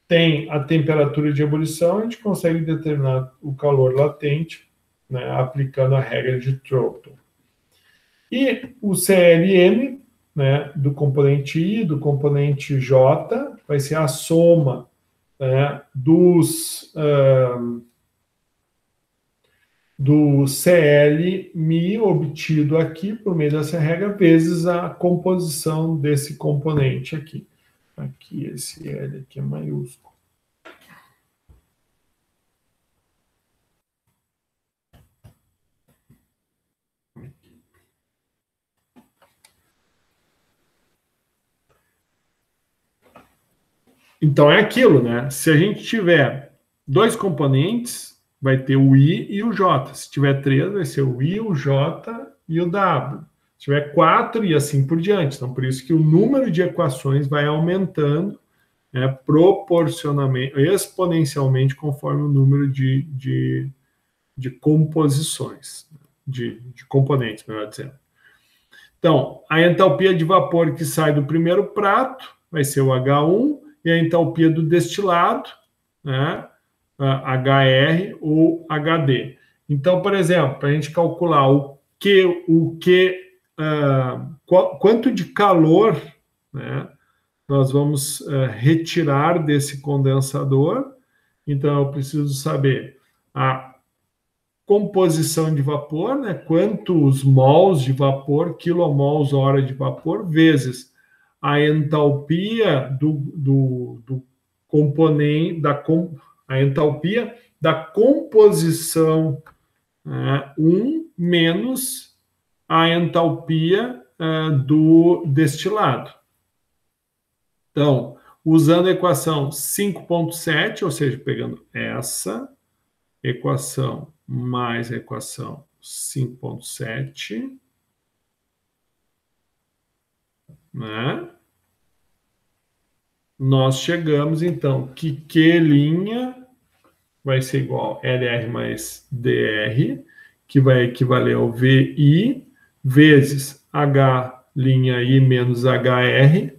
tem a temperatura de ebulição, a gente consegue determinar o calor latente, né, aplicando a regra de Troughton. E o CLM, né, do componente I, do componente J, vai ser a soma, né, do CL obtido aqui por meio dessa regra, vezes a composição desse componente aqui. Aqui, esse L aqui é maiúsculo. Então, é aquilo, né? Se a gente tiver dois componentes, vai ter o I e o J. Se tiver três, vai ser o I, o J e o W. Se tiver 4 e assim por diante. Então, por isso que o número de equações vai aumentando, né, proporcionalmente, exponencialmente, conforme o número de composições, de componentes, melhor dizendo. Então, a entalpia de vapor que sai do primeiro prato vai ser o H1, e a entalpia do destilado, né, HR ou HD. Então, por exemplo, para a gente calcular quanto de calor, né, nós vamos retirar desse condensador, então eu preciso saber a composição de vapor, né, quantos mols de vapor, quilomols hora de vapor, vezes a entalpia do componente, a entalpia da composição 1 menos a entalpia do destilado. Então, usando a equação 5.7, ou seja, pegando essa equação mais a equação 5.7, né? nós chegamos, então, que Q' vai ser igual a LR mais DR, que vai equivaler ao VI, vezes H'I menos HR,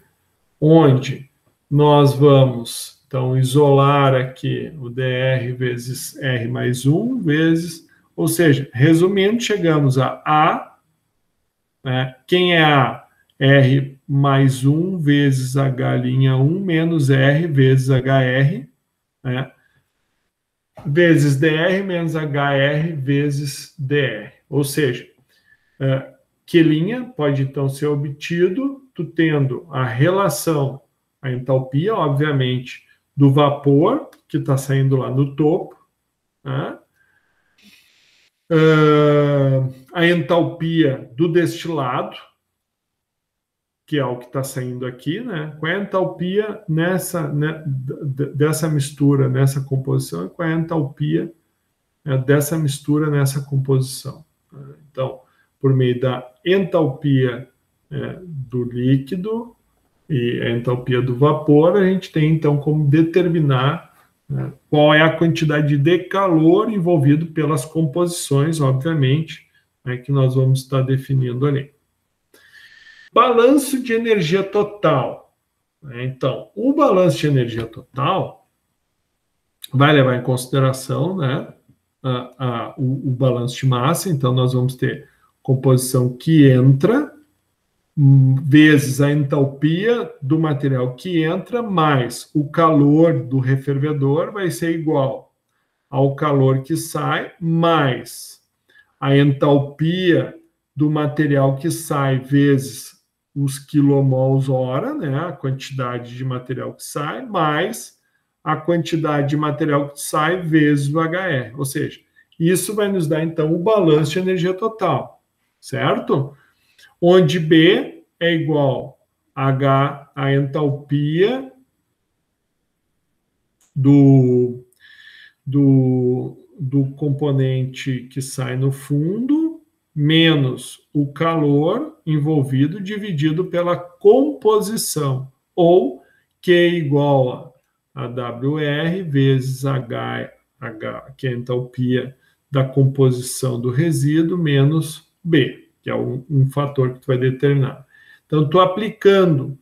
onde nós vamos, então, isolar aqui o DR vezes R mais 1, vezes, ou seja, resumindo, chegamos a A, né? Quem é A? R mais 1 vezes H'1 menos R vezes HR, né? Vezes DR menos HR vezes DR. Ou seja, Q' pode então ser obtido tu tendo a relação, a entalpia, obviamente, do vapor, que está saindo lá no topo, né? A entalpia do destilado, que é o que está saindo aqui, né? Qual é a entalpia dessa mistura, nessa composição, e qual é a entalpia dessa mistura nessa composição. Então, por meio da entalpia do líquido e a entalpia do vapor, a gente tem, então, como determinar qual é a quantidade de calor envolvido pelas composições, obviamente, que nós vamos estar definindo ali. Balanço de energia total. Então, o balanço de energia total vai levar em consideração, né, o balanço de massa. Então, nós vamos ter composição que entra vezes a entalpia do material que entra mais o calor do refervedor vai ser igual ao calor que sai mais a entalpia do material que sai vezes os quilomols hora, né, a quantidade de material que sai, mais a quantidade de material que sai vezes o HR. Ou seja, isso vai nos dar, então, o balanço de energia total, certo? Onde B é igual a H, a entalpia do componente que sai no fundo, menos o calor envolvido dividido pela composição, ou Q igual a WR vezes H, que é a entalpia da composição do resíduo, menos B, que é um fator que tu vai determinar. Então, estou aplicando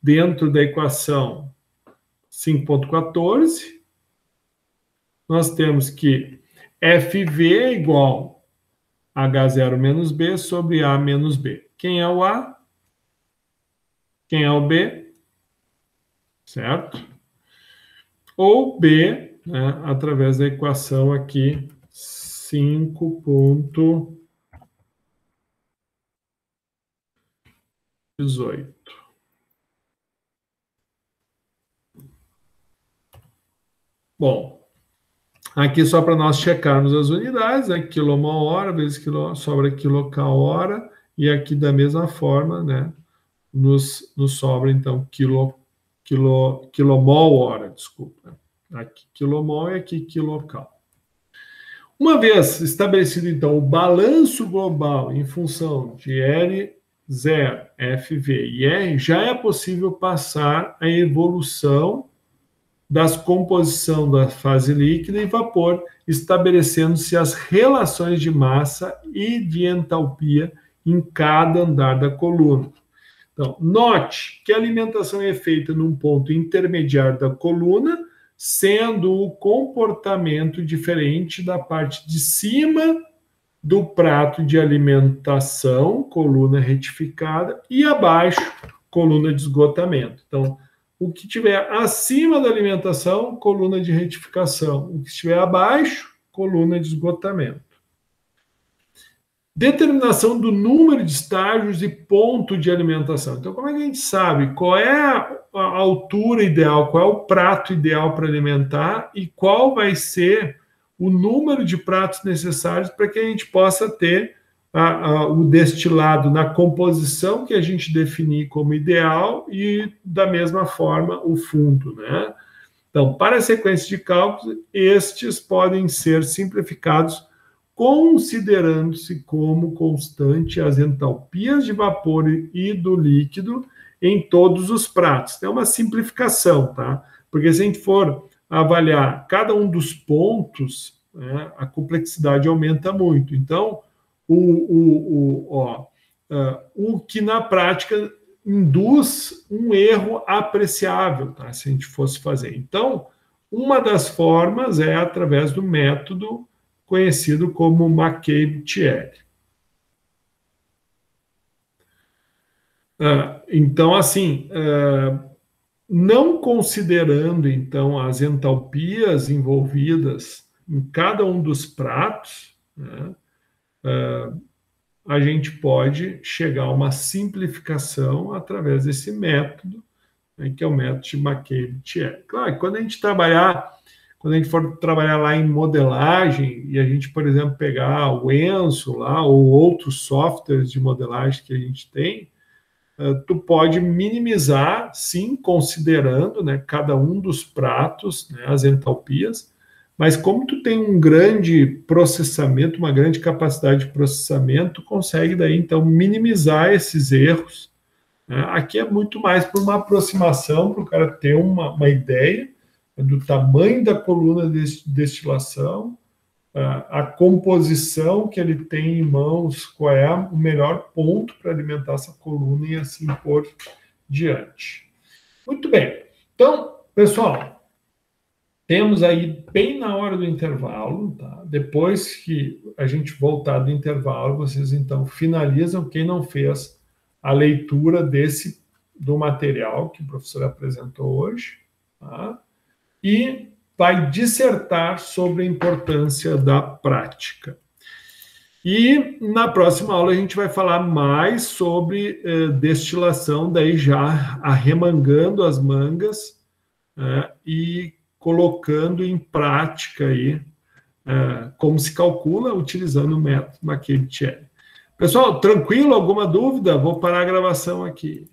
dentro da equação 5.14, nós temos que FV é igual a H0 menos B sobre A menos B. Quem é o A? Quem é o B? Certo? Ou B, né, através da equação aqui 5.18. Bom, aqui só para nós checarmos as unidades, né? Quilomol-hora vezes sobra quilocal-hora, e aqui da mesma forma, né, nos sobra, então, quilomol-hora, desculpa. Aqui quilomol e aqui quilocal. Uma vez estabelecido, então, o balanço global em função de L0, FV e R, já é possível passar a evolução das composição da fase líquida e vapor, estabelecendo-se as relações de massa e de entalpia em cada andar da coluna. Então, note que a alimentação é feita num ponto intermediário da coluna, sendo o comportamento diferente da parte de cima do prato de alimentação, coluna retificada, e abaixo, coluna de esgotamento. Então, o que estiver acima da alimentação, coluna de retificação. O que estiver abaixo, coluna de esgotamento. Determinação do número de estágios e ponto de alimentação. Então, como é que a gente sabe qual é a altura ideal, qual é o prato ideal para alimentar e qual vai ser o número de pratos necessários para que a gente possa ter o destilado na composição que a gente definir como ideal e, da mesma forma, o fundo, né? Então, para a sequência de cálculos, estes podem ser simplificados considerando-se como constante as entalpias de vapor e do líquido em todos os pratos. É uma simplificação, tá? Porque se a gente for avaliar cada um dos pontos, né, a complexidade aumenta muito. Então, o que na prática induz um erro apreciável, tá? Se a gente fosse fazer. Então, uma das formas é através do método conhecido como McCabe-Thierry. Então, assim, não considerando, então, as entalpias envolvidas em cada um dos pratos, né, a gente pode chegar a uma simplificação através desse método, né, que é o método de McCabe-Thierry. Claro, quando a gente for trabalhar lá em modelagem, e a gente, por exemplo, pegar o Enso lá, ou outros softwares de modelagem que a gente tem, tu pode minimizar, sim, considerando, né, cada um dos pratos, né, as entalpias, mas como tu tem um grande processamento, uma grande capacidade de processamento, tu consegue daí, então, minimizar esses erros. Né? Aqui é muito mais por uma aproximação, para o cara ter uma ideia do tamanho da coluna de destilação, a composição que ele tem em mãos, qual é o melhor ponto para alimentar essa coluna e assim por diante. Muito bem. Então, pessoal, temos aí bem na hora do intervalo, tá? Depois que a gente voltar do intervalo, vocês então finalizam, quem não fez a leitura do material que o professor apresentou hoje, tá? E vai dissertar sobre a importância da prática. E na próxima aula a gente vai falar mais sobre destilação, daí já arremangando as mangas e colocando em prática aí como se calcula utilizando o método McCabe-Thierry. Pessoal, tranquilo? Alguma dúvida? Vou parar a gravação aqui.